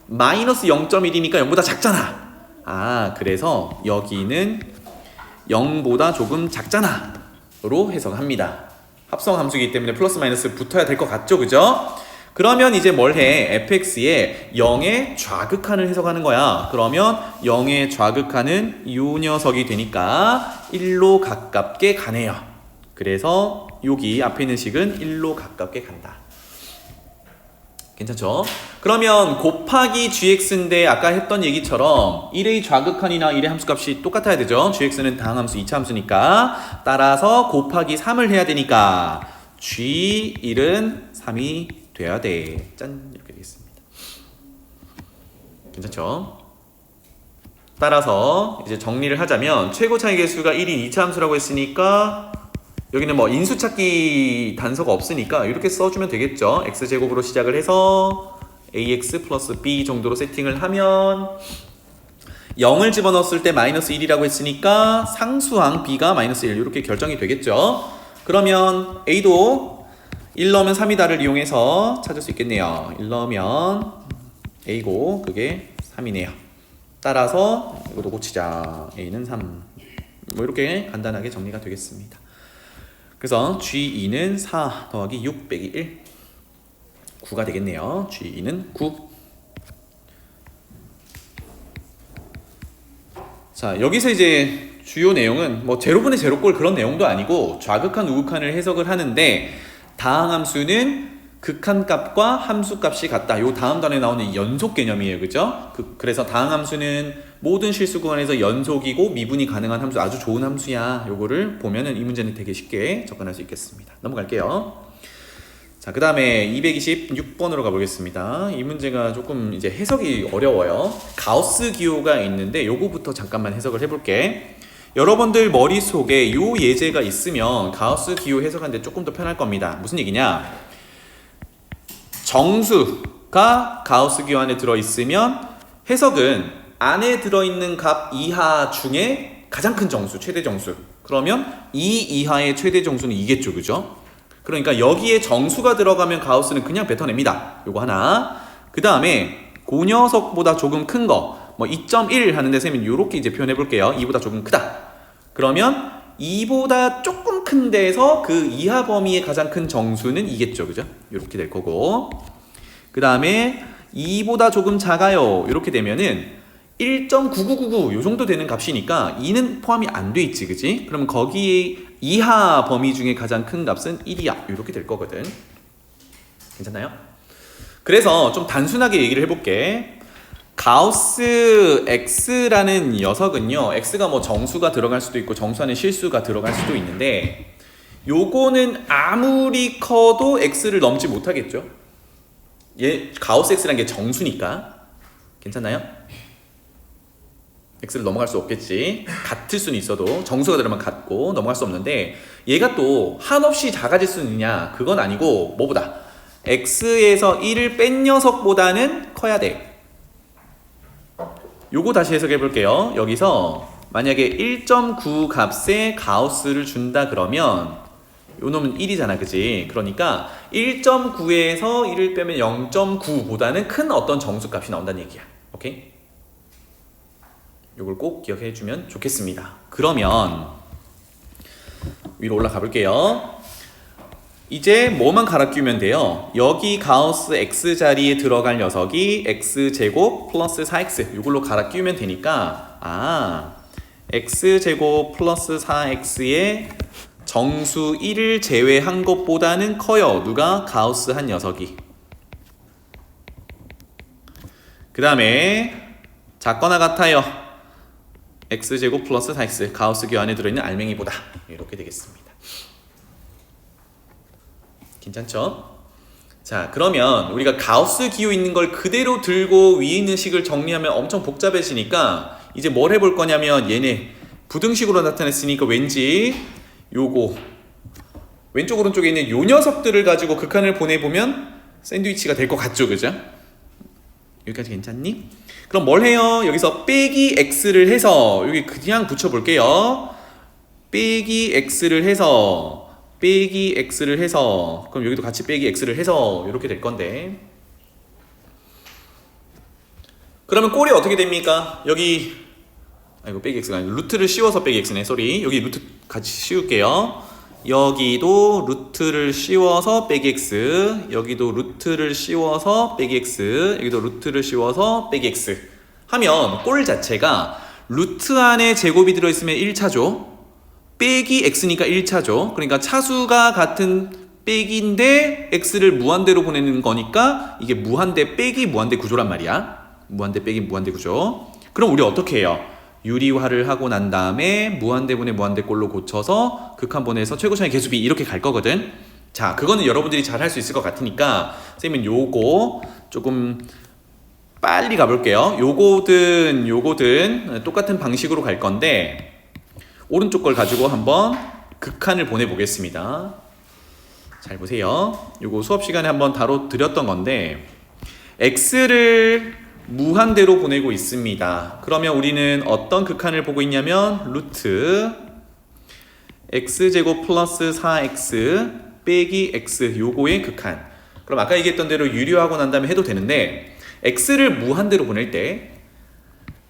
마이너스 0.1이니까 0보다 작잖아. 아, 그래서 여기는 0보다 조금 작잖아 로 해석합니다. 합성함수이기 때문에 플러스 마이너스 붙어야 될 것 같죠, 그죠? 그러면 이제 뭘 해? fx에 0의 좌극한을 해석하는 거야. 그러면 0의 좌극한은 이 녀석이 되니까 1로 가깝게 가네요. 그래서 여기 앞에 있는 식은 1로 가깝게 간다. 괜찮죠? 그러면 곱하기 gx인데 아까 했던 얘기처럼 1의 좌극한이나 1의 함수값이 똑같아야 되죠. gx는 다항함수 2차 함수니까 따라서 곱하기 3을 해야 되니까 g1은 3이 돼야 돼. 짠 이렇게 되겠습니다. 괜찮죠? 따라서 이제 정리를 하자면 최고 차이 개수가 1인 2차 함수라고 했으니까 여기는 뭐 인수찾기 단서가 없으니까 이렇게 써주면 되겠죠. x제곱으로 시작을 해서 ax 플러스 b 정도로 세팅을 하면 0을 집어넣었을 때 마이너스 1이라고 했으니까 상수항 b가 마이너스 1 이렇게 결정이 되겠죠. 그러면 a도 1 넣으면 3이다를 이용해서 찾을 수 있겠네요. 1 넣으면 a고 그게 3이네요. 따라서 이것도 고치자. a는 3. 뭐 이렇게 간단하게 정리가 되겠습니다. 그래서 G2는 4 더하기 6 빼기 1 9가 되겠네요. G2는 9. 자, 여기서 이제 주요 내용은 뭐 제로분의 제로꼴 그런 내용도 아니고 좌극한 우극한을 해석을 하는데 다항함수는 극한값과 함수값이 같다. 요 다음 단에 나오는 연속 개념이에요. 그죠? 그래서 다항함수는 모든 실수 구간에서 연속이고 미분이 가능한 함수, 아주 좋은 함수야. 요거를 보면은 이 문제는 되게 쉽게 접근할 수 있겠습니다. 넘어갈게요. 자, 그 다음에 226번으로 가보겠습니다. 이 문제가 조금 이제 해석이 어려워요. 가우스 기호가 있는데 요거부터 잠깐만 해석을 해볼게. 여러분들 머릿속에 요 예제가 있으면 가우스 기호 해석하는데 조금 더 편할 겁니다. 무슨 얘기냐? 정수, 가우스 기호 안에 들어있으면 해석은 안에 들어있는 값 이하 중에 가장 큰 정수, 최대 정수. 그러면 이 이하의 최대 정수는 이겠죠, 그죠? 그러니까 여기에 정수가 들어가면 가우스는 그냥 뱉어냅니다. 요거 하나. 그 다음에 그 녀석보다 조금 큰 거, 뭐 2.1 하는데 쌤은 이렇게 이제 표현해 볼게요. 2보다 조금 크다. 그러면 2보다 조금 큰 데에서 그 이하 범위의 가장 큰 정수는 이겠죠, 그죠? 이렇게 될 거고. 그 다음에 2보다 조금 작아요. 이렇게 되면은 1.9999 요 정도 되는 값이니까 2는 포함이 안 돼 있지, 그지? 그러면 거기 이하 범위 중에 가장 큰 값은 1이야. 이렇게 될 거거든. 괜찮나요? 그래서 좀 단순하게 얘기를 해볼게. 가우스 x라는 녀석은요, x가 뭐 정수가 들어갈 수도 있고 정수 안에 실수가 들어갈 수도 있는데 요거는 아무리 커도 x를 넘지 못하겠죠. 얘 가우스 x라는 게 정수니까. 괜찮나요? x를 넘어갈 수 없겠지. 같을 수는 있어도 정수가 들어가면 같고 넘어갈 수 없는데 얘가 또 한없이 작아질 수 있느냐, 그건 아니고 뭐보다 x에서 1을 뺀 녀석보다는 커야 돼. 요거 다시 해석해 볼게요. 여기서 만약에 1.9 값에 가우스를 준다 그러면 요 놈은 1이잖아, 그지? 그러니까 1.9에서 1을 빼면 0.9보다는 큰 어떤 정수값이 나온다는 얘기야. 오케이? 요걸 꼭 기억해 주면 좋겠습니다. 그러면 위로 올라가 볼게요. 이제 뭐만 갈아 끼우면 돼요. 여기 가우스 x 자리에 들어갈 녀석이 x제곱 플러스 4x 이걸로 갈아 끼우면 되니까 x제곱 플러스 4x의 정수 1을 제외한 것보다는 커요. 누가? 가우스 한 녀석이. 그 다음에 작거나 같아요. x제곱 플러스 4x 가우스 기호 안에 들어있는 알맹이보다. 이렇게 되겠습니다. 괜찮죠? 자, 그러면 우리가 가우스 기호 있는 걸 그대로 들고 위에 있는 식을 정리하면 엄청 복잡해지니까 이제 뭘 해볼 거냐면 얘네 부등식으로 나타냈으니까 왠지 요거 왼쪽 오른쪽에 있는 요 녀석들을 가지고 극한을 보내보면 샌드위치가 될 것 같죠, 그죠? 여기까지 괜찮니? 그럼 뭘 해요? 여기서 빼기 x를 해서 여기 그냥 붙여볼게요. 빼기 x를 해서 그럼 여기도 같이 빼기 x를 해서 이렇게 될 건데, 그러면 꼴이 어떻게 됩니까? 여기 이거 빼기 x가 아니고 루트를 씌워서 빼기 x네. 쏘리. 여기 루트 같이 씌울게요. 여기도 루트를 씌워서 빼기 x, 여기도 루트를 씌워서 빼기 x, 여기도 루트를 씌워서 빼기 x 하면 꼴 자체가 루트 안에 제곱이 들어있으면 1차죠. 빼기 x니까 1차죠. 그러니까 차수가 같은 빼기인데 x를 무한대로 보내는 거니까 이게 무한대 빼기 무한대 구조란 말이야. 무한대 빼기 무한대 구조. 그럼 우리 어떻게 해요? 유리화를 하고 난 다음에 무한대분의 무한대꼴로 고쳐서 극한분해서 최고차의 개수비 이렇게 갈 거거든. 자, 그거는 여러분들이 잘 할 수 있을 것 같으니까 쌤은 요거 조금 빨리 가볼게요. 요거든 똑같은 방식으로 갈 건데 오른쪽 걸 가지고 한번 극한을 보내보겠습니다. 잘 보세요. 요거 수업 시간에 한번 다뤄드렸던 건데 x를 무한대로 보내고 있습니다. 그러면 우리는 어떤 극한을 보고 있냐면 루트 x제곱 플러스 4x 빼기 x 요거의 극한. 그럼 아까 얘기했던 대로 유리화하고 난 다음에 해도 되는데 x를 무한대로 보낼 때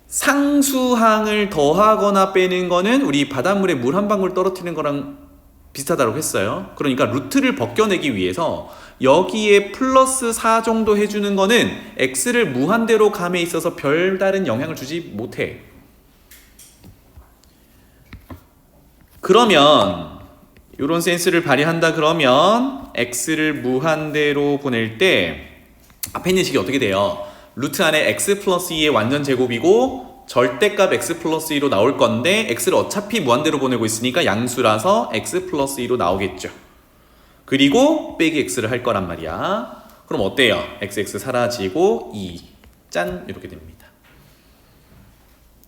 상수항을 더하거나 빼는 거는 우리 바닷물에 물 한 방울 떨어뜨리는 거랑 비슷하다고 했어요. 그러니까 루트를 벗겨내기 위해서 여기에 플러스 4 정도 해주는 거는 x를 무한대로 감에 있어서 별다른 영향을 주지 못해. 그러면 이런 센스를 발휘한다 그러면 x를 무한대로 보낼 때 앞에 있는 식이 어떻게 돼요? 루트 안에 x 플러스 2의 완전 제곱이고 절대값 x 플러스 2로 나올 건데 x를 어차피 무한대로 보내고 있으니까 양수라서 x 플러스 2로 나오겠죠. 그리고 빼기 x를 할 거란 말이야. 그럼 어때요? xx 사라지고 2 짠 이렇게 됩니다.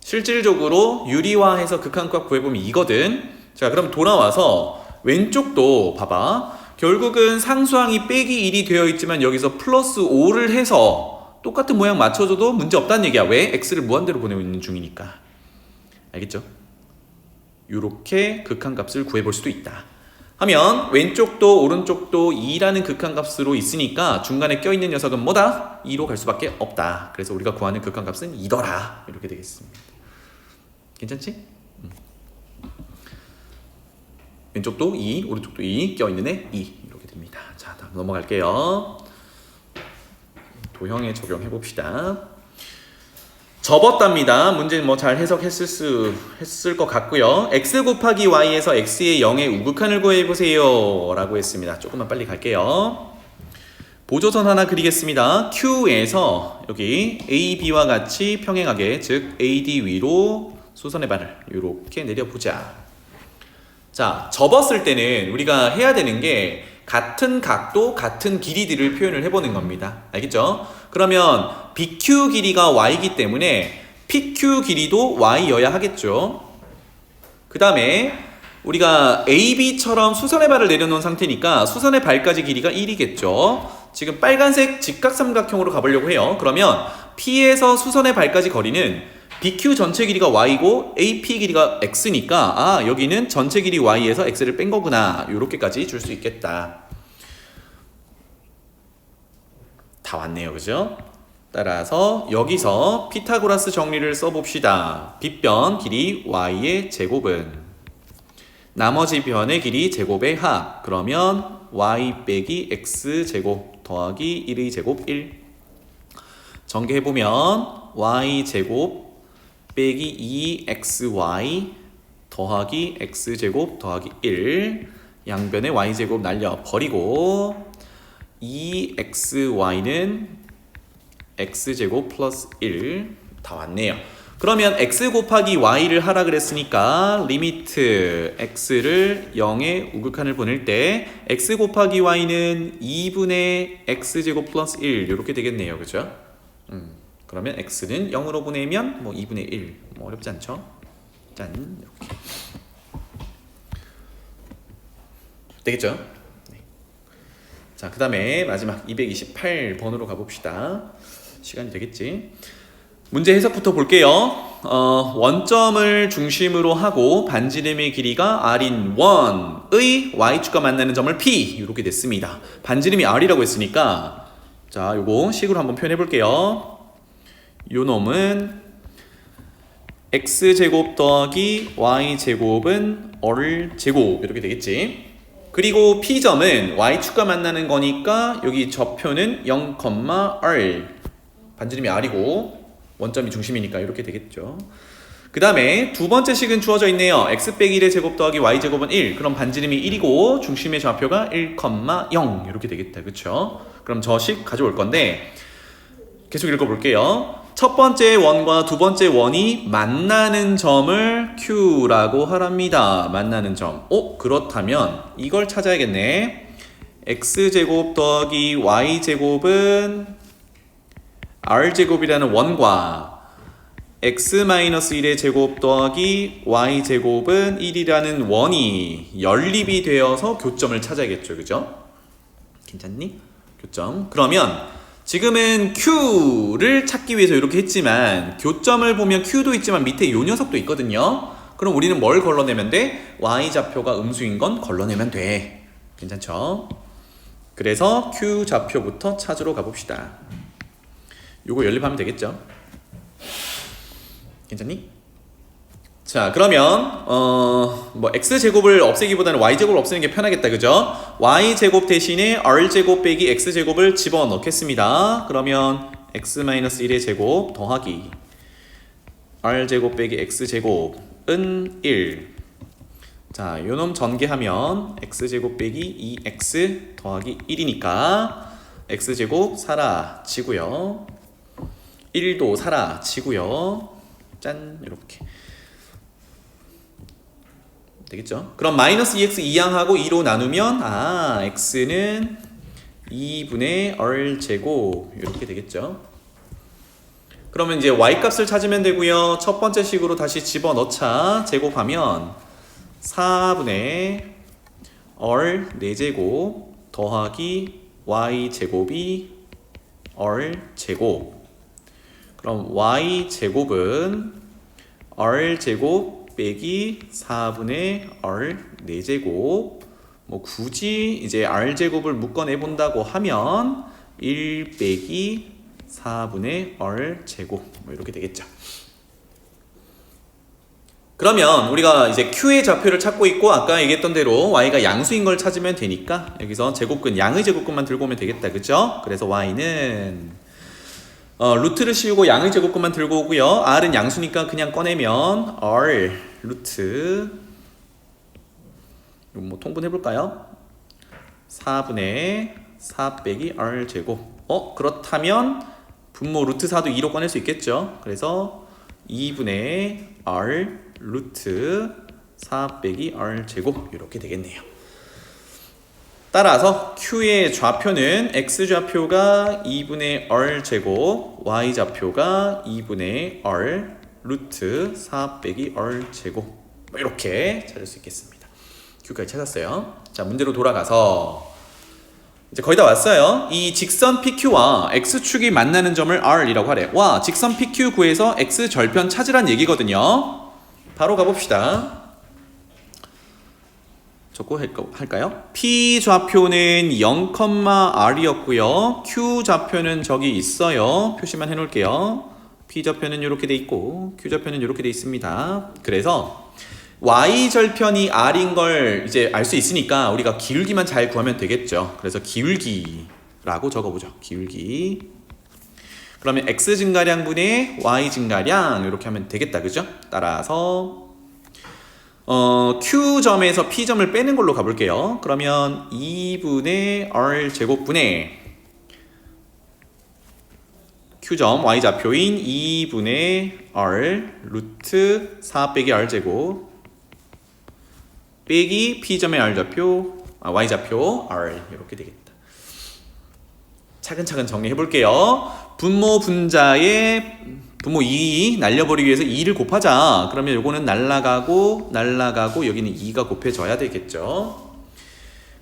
실질적으로 유리화해서 극한값 구해보면 이거든. 자, 그럼 돌아와서 왼쪽도 봐봐. 결국은 상수항이 빼기 1이 되어 있지만 여기서 플러스 5를 해서 똑같은 모양 맞춰줘도 문제 없다는 얘기야. 왜? x를 무한대로 보내고 있는 중이니까. 알겠죠? 이렇게 극한값을 구해볼 수도 있다. 하면 왼쪽도 오른쪽도 2라는 극한값으로 있으니까 중간에 껴있는 녀석은 뭐다? 2로 갈 수밖에 없다. 그래서 우리가 구하는 극한값은 2더라. 이렇게 되겠습니다. 괜찮지? 왼쪽도 2, 오른쪽도 2, 껴있는 애 2 이렇게 됩니다. 자, 다음 넘어갈게요. 도형에 적용해봅시다. 접었답니다. 문제는 뭐 잘 했을 것 같고요. x 곱하기 y에서 x의 0의 우극한을 구해보세요 라고 했습니다. 조금만 빨리 갈게요. 보조선 하나 그리겠습니다. Q에서 여기 A, B와 같이 평행하게, 즉 AD 위로 수선의 반을 이렇게 내려보자. 자, 접었을 때는 우리가 해야 되는 게 같은 각도, 같은 길이들을 표현을 해보는 겁니다. 알겠죠? 그러면 BQ 길이가 Y이기 때문에 PQ 길이도 Y여야 하겠죠? 그 다음에 우리가 AB처럼 수선의 발을 내려놓은 상태니까 수선의 발까지 길이가 1이겠죠? 지금 빨간색 직각삼각형으로 가보려고 해요. 그러면 P에서 수선의 발까지 거리는 BQ 전체 길이가 Y고 AP 길이가 X니까 여기는 전체 길이 Y에서 X를 뺀 거구나. 요렇게까지 줄 수 있겠다. 다 왔네요. 그죠? 따라서 여기서 피타고라스 정리를 써봅시다. 빗변 길이 Y의 제곱은 나머지 변의 길이 제곱의 합. 그러면 Y 빼기 X 제곱 더하기 1의 제곱 1. 전개해보면 Y 제곱 빼기 2xy 더하기 x제곱 더하기 1 양변의 y제곱 날려버리고 2xy는 x제곱 플러스 1 다 왔네요. 그러면 x 곱하기 y를 하라 그랬으니까 리미트 x를 0에 우극한을 보낼 때 x 곱하기 y는 2분의 x제곱 플러스 1 이렇게 되겠네요. 그죠? 그러면 x는 0으로 보내면 뭐 2분의 1 뭐 어렵지 않죠? 짠 이렇게 되겠죠? 네. 자, 그 다음에 마지막 228번으로 가봅시다. 시간이 되겠지? 문제 해석부터 볼게요. 원점을 중심으로 하고 반지름의 길이가 r인 1의 y축과 만나는 점을 P 이렇게 됐습니다. 반지름이 r이라고 했으니까 자, 요거 식으로 한번 표현해 볼게요. 요 놈은 x제곱 더하기 y제곱은 r제곱 이렇게 되겠지. 그리고 P점은 y축과 만나는 거니까 여기 좌표는 0,r 반지름이 r이고 원점이 중심이니까 이렇게 되겠죠. 그 다음에 두 번째 식은 주어져 있네요. x 빼기 1의 제곱 더하기 y제곱은 1. 그럼 반지름이 1이고 중심의 좌표가 1,0 이렇게 되겠다. 그쵸? 그럼 저 식 가져올 건데 계속 읽어볼게요. 첫 번째 원과 두 번째 원이 만나는 점을 Q라고 하랍니다. 만나는 점. 그렇다면 이걸 찾아야겠네. x제곱 더하기 y제곱은 r제곱이라는 원과 x-1의 제곱 더하기 y제곱은 1이라는 원이 연립이 되어서 교점을 찾아야겠죠. 그죠? 괜찮니? 교점. 그러면 지금은 Q를 찾기 위해서 이렇게 했지만 교점을 보면 Q도 있지만 밑에 요 녀석도 있거든요. 그럼 우리는 뭘 걸러내면 돼? Y좌표가 음수인 건 걸러내면 돼. 괜찮죠? 그래서 Q좌표부터 찾으러 가봅시다. 요거 연립하면 되겠죠? 괜찮니? 자, 그러면 뭐 x제곱을 없애기보다는 y제곱을 없애는 게 편하겠다. 그죠? y제곱 대신에 r제곱 빼기 x제곱을 집어넣겠습니다. 그러면 x-1의 제곱 더하기 r제곱 빼기 x제곱은 1. 자, 요놈 전개하면 x제곱 빼기 2x 더하기 1이니까 x제곱 사라지고요. 1도 사라지고요. 짠, 이렇게 되겠죠? 그럼 마이너스 2x 2항하고 2로 나누면 x는 2분의 r제곱 이렇게 되겠죠? 그러면 이제 y값을 찾으면 되고요. 첫 번째 식으로 다시 집어넣자. 제곱하면 4분의 r 4제곱 더하기 y 제곱이 r 제곱. 그럼 y 제곱은 r 제곱 빼기 4분의 r 4제곱. 뭐 굳이 이제 r 제곱을 묶어내 본다고 하면 1 빼기 4분의 r 제곱 뭐 이렇게 되겠죠. 그러면 우리가 이제 q의 좌표를 찾고 있고 아까 얘기했던 대로 y가 양수인 걸 찾으면 되니까 여기서 제곱근 양의 제곱근만 들고 오면 되겠다. 그죠? 그래서 y는 루트를 씌우고 양의 제곱근만 들고 오고요. r은 양수니까 그냥 꺼내면 r 루트 뭐 통분해 볼까요? 4분의 4 빼기 r 제곱. 그렇다면 분모 루트 4도 2로 꺼낼 수 있겠죠. 그래서 2분의 r 루트 4 빼기 r 제곱 이렇게 되겠네요. 따라서 q의 좌표는 x좌표가 2분의 r 제곱, y좌표가 2분의 r 루트 4 빼기 r 제곱 이렇게 찾을 수 있겠습니다. q까지 찾았어요. 자, 문제로 돌아가서 이제 거의 다 왔어요. 이 직선 PQ와 X축이 만나는 점을 R이라고 하래. 와, 직선 PQ 구해서 X절편 찾으란 얘기거든요. 바로 가봅시다. 적고 할까요? P 좌표는 0,R이었고요. Q 좌표는 저기 있어요. 표시만 해놓을게요. P 좌표는 이렇게 돼 있고 Q 좌표는 이렇게 돼 있습니다. 그래서 y 절편이 r인 걸 이제 알 수 있으니까 우리가 기울기만 잘 구하면 되겠죠. 그래서 기울기라고 적어보죠. 기울기. 그러면 x 증가량분의 y 증가량 이렇게 하면 되겠다. 그죠? 따라서 q점에서 p점을 빼는 걸로 가볼게요. 그러면 2분의 r 제곱분의 q점 y좌표인 2분의 r 루트 4 빼기 r 제곱 빼기 p점의 r좌표, y좌표 r 이렇게 되겠다. 차근차근 정리해 볼게요. 분모 분자에 분모 2 날려버리기 위해서 2를 곱하자. 그러면 요거는 날라가고 여기는 2가 곱해져야 되겠죠.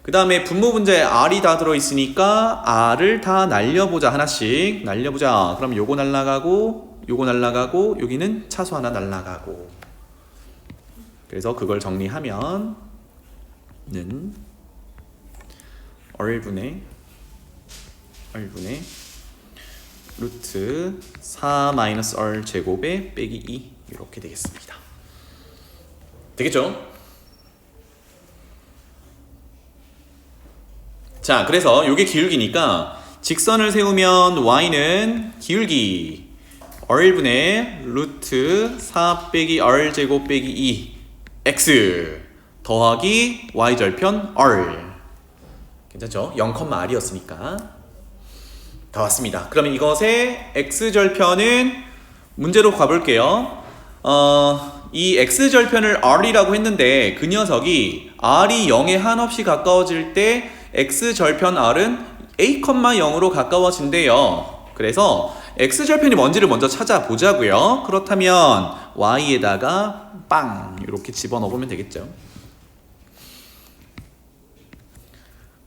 그 다음에 분모 분자에 r이 다 들어있으니까 r을 다 날려보자. 하나씩 날려보자. 그럼 요거 날라가고 여기는 차수 하나 날라가고. 그래서 그걸 정리하면 는 R분의 루트 4 마이너스 R 제곱에 빼기 2 이렇게 되겠습니다. 되겠죠? 자, 그래서 요게 기울기니까 직선을 세우면 y는 기울기 R분의 루트 4 빼기 R 제곱 빼기 2 x 더하기 y절편 r. 괜찮죠? 0,r이었으니까 다 왔습니다. 그러면 이것의 x절편은 문제로 가볼게요. 이 x절편을 r이라고 했는데 그 녀석이 r이 0에 한없이 가까워질 때 x절편 r은 a,0으로 가까워진대요. 그래서 x절편이 뭔지를 먼저 찾아보자고요. 그렇다면 y에다가 빵 이렇게 집어넣으면 되겠죠.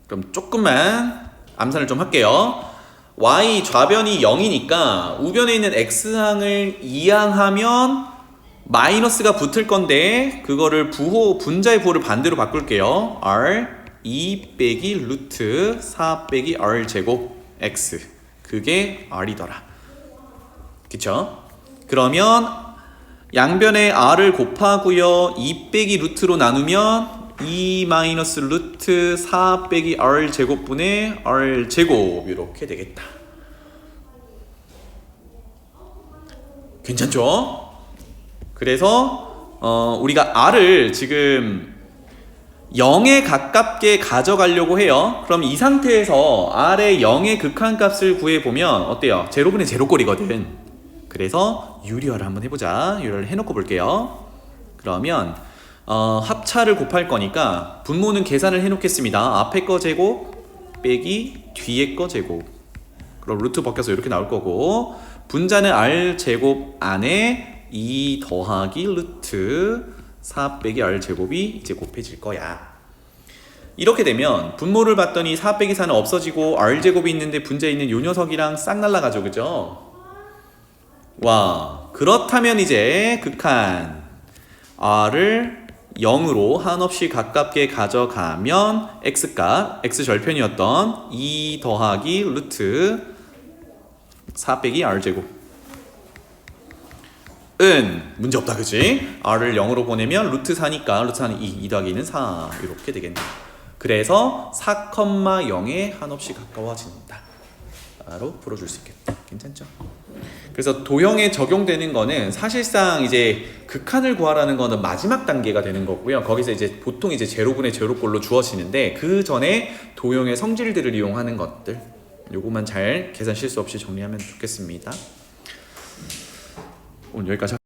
그럼 조금만 암산을 좀 할게요. y 좌변이 0이니까 우변에 있는 x항을 이항하면 마이너스가 붙을 건데 그거를 분자의 부호를 반대로 바꿀게요. r 2 빼기 루트 4 빼기 r 제곱 x. 그게 r이더라. 그쵸? 그러면 양변에 r을 곱하고요. 2 빼기 루트로 나누면 2 마이너스 루트 4 빼기 r 제곱분의 r 제곱 이렇게 되겠다. 괜찮죠? 그래서 우리가 r을 지금 0에 가깝게 가져가려고 해요. 그럼 이 상태에서 r의 0의 극한값을 구해보면 어때요? 제로분의 제로꼴이거든. 그래서 유리화를 한번 해보자. 유리화를 해놓고 볼게요. 그러면 합차를 곱할 거니까 분모는 계산을 해놓겠습니다. 앞에 거 제곱 빼기 뒤에 거 제곱. 그럼 루트 벗겨서 이렇게 나올 거고 분자는 r 제곱 안에 2 더하기 루트 4 빼기 r 제곱이 이제 곱해질 거야. 이렇게 되면 분모를 봤더니 4 빼기 4는 없어지고 R제곱이 있는데 분자에 있는 요 녀석이랑 싹 날라가죠. 그죠? 와, 그렇다면 이제 극한 R을 0으로 한없이 가깝게 가져가면 X값, X절편이었던 2 더하기 루트 4 빼기 R제곱 은 문제없다. 그치? R을 0으로 보내면 루트 4니까 루트 4는 2 더하기 2는 4 이렇게 되겠네. 그래서 4,0에 한없이 가까워진다 바로 풀어줄 수 있겠다. 괜찮죠? 그래서 도형에 적용되는 거는 사실상 이제 극한을 구하라는 거는 마지막 단계가 되는 거고요. 거기서 이제 보통 이제 제로분의 제로꼴로 주어지는데 그 전에 도형의 성질들을 이용하는 것들 요거만 잘 계산 실수 없이 정리하면 좋겠습니다. 오늘 여기까지 할게요.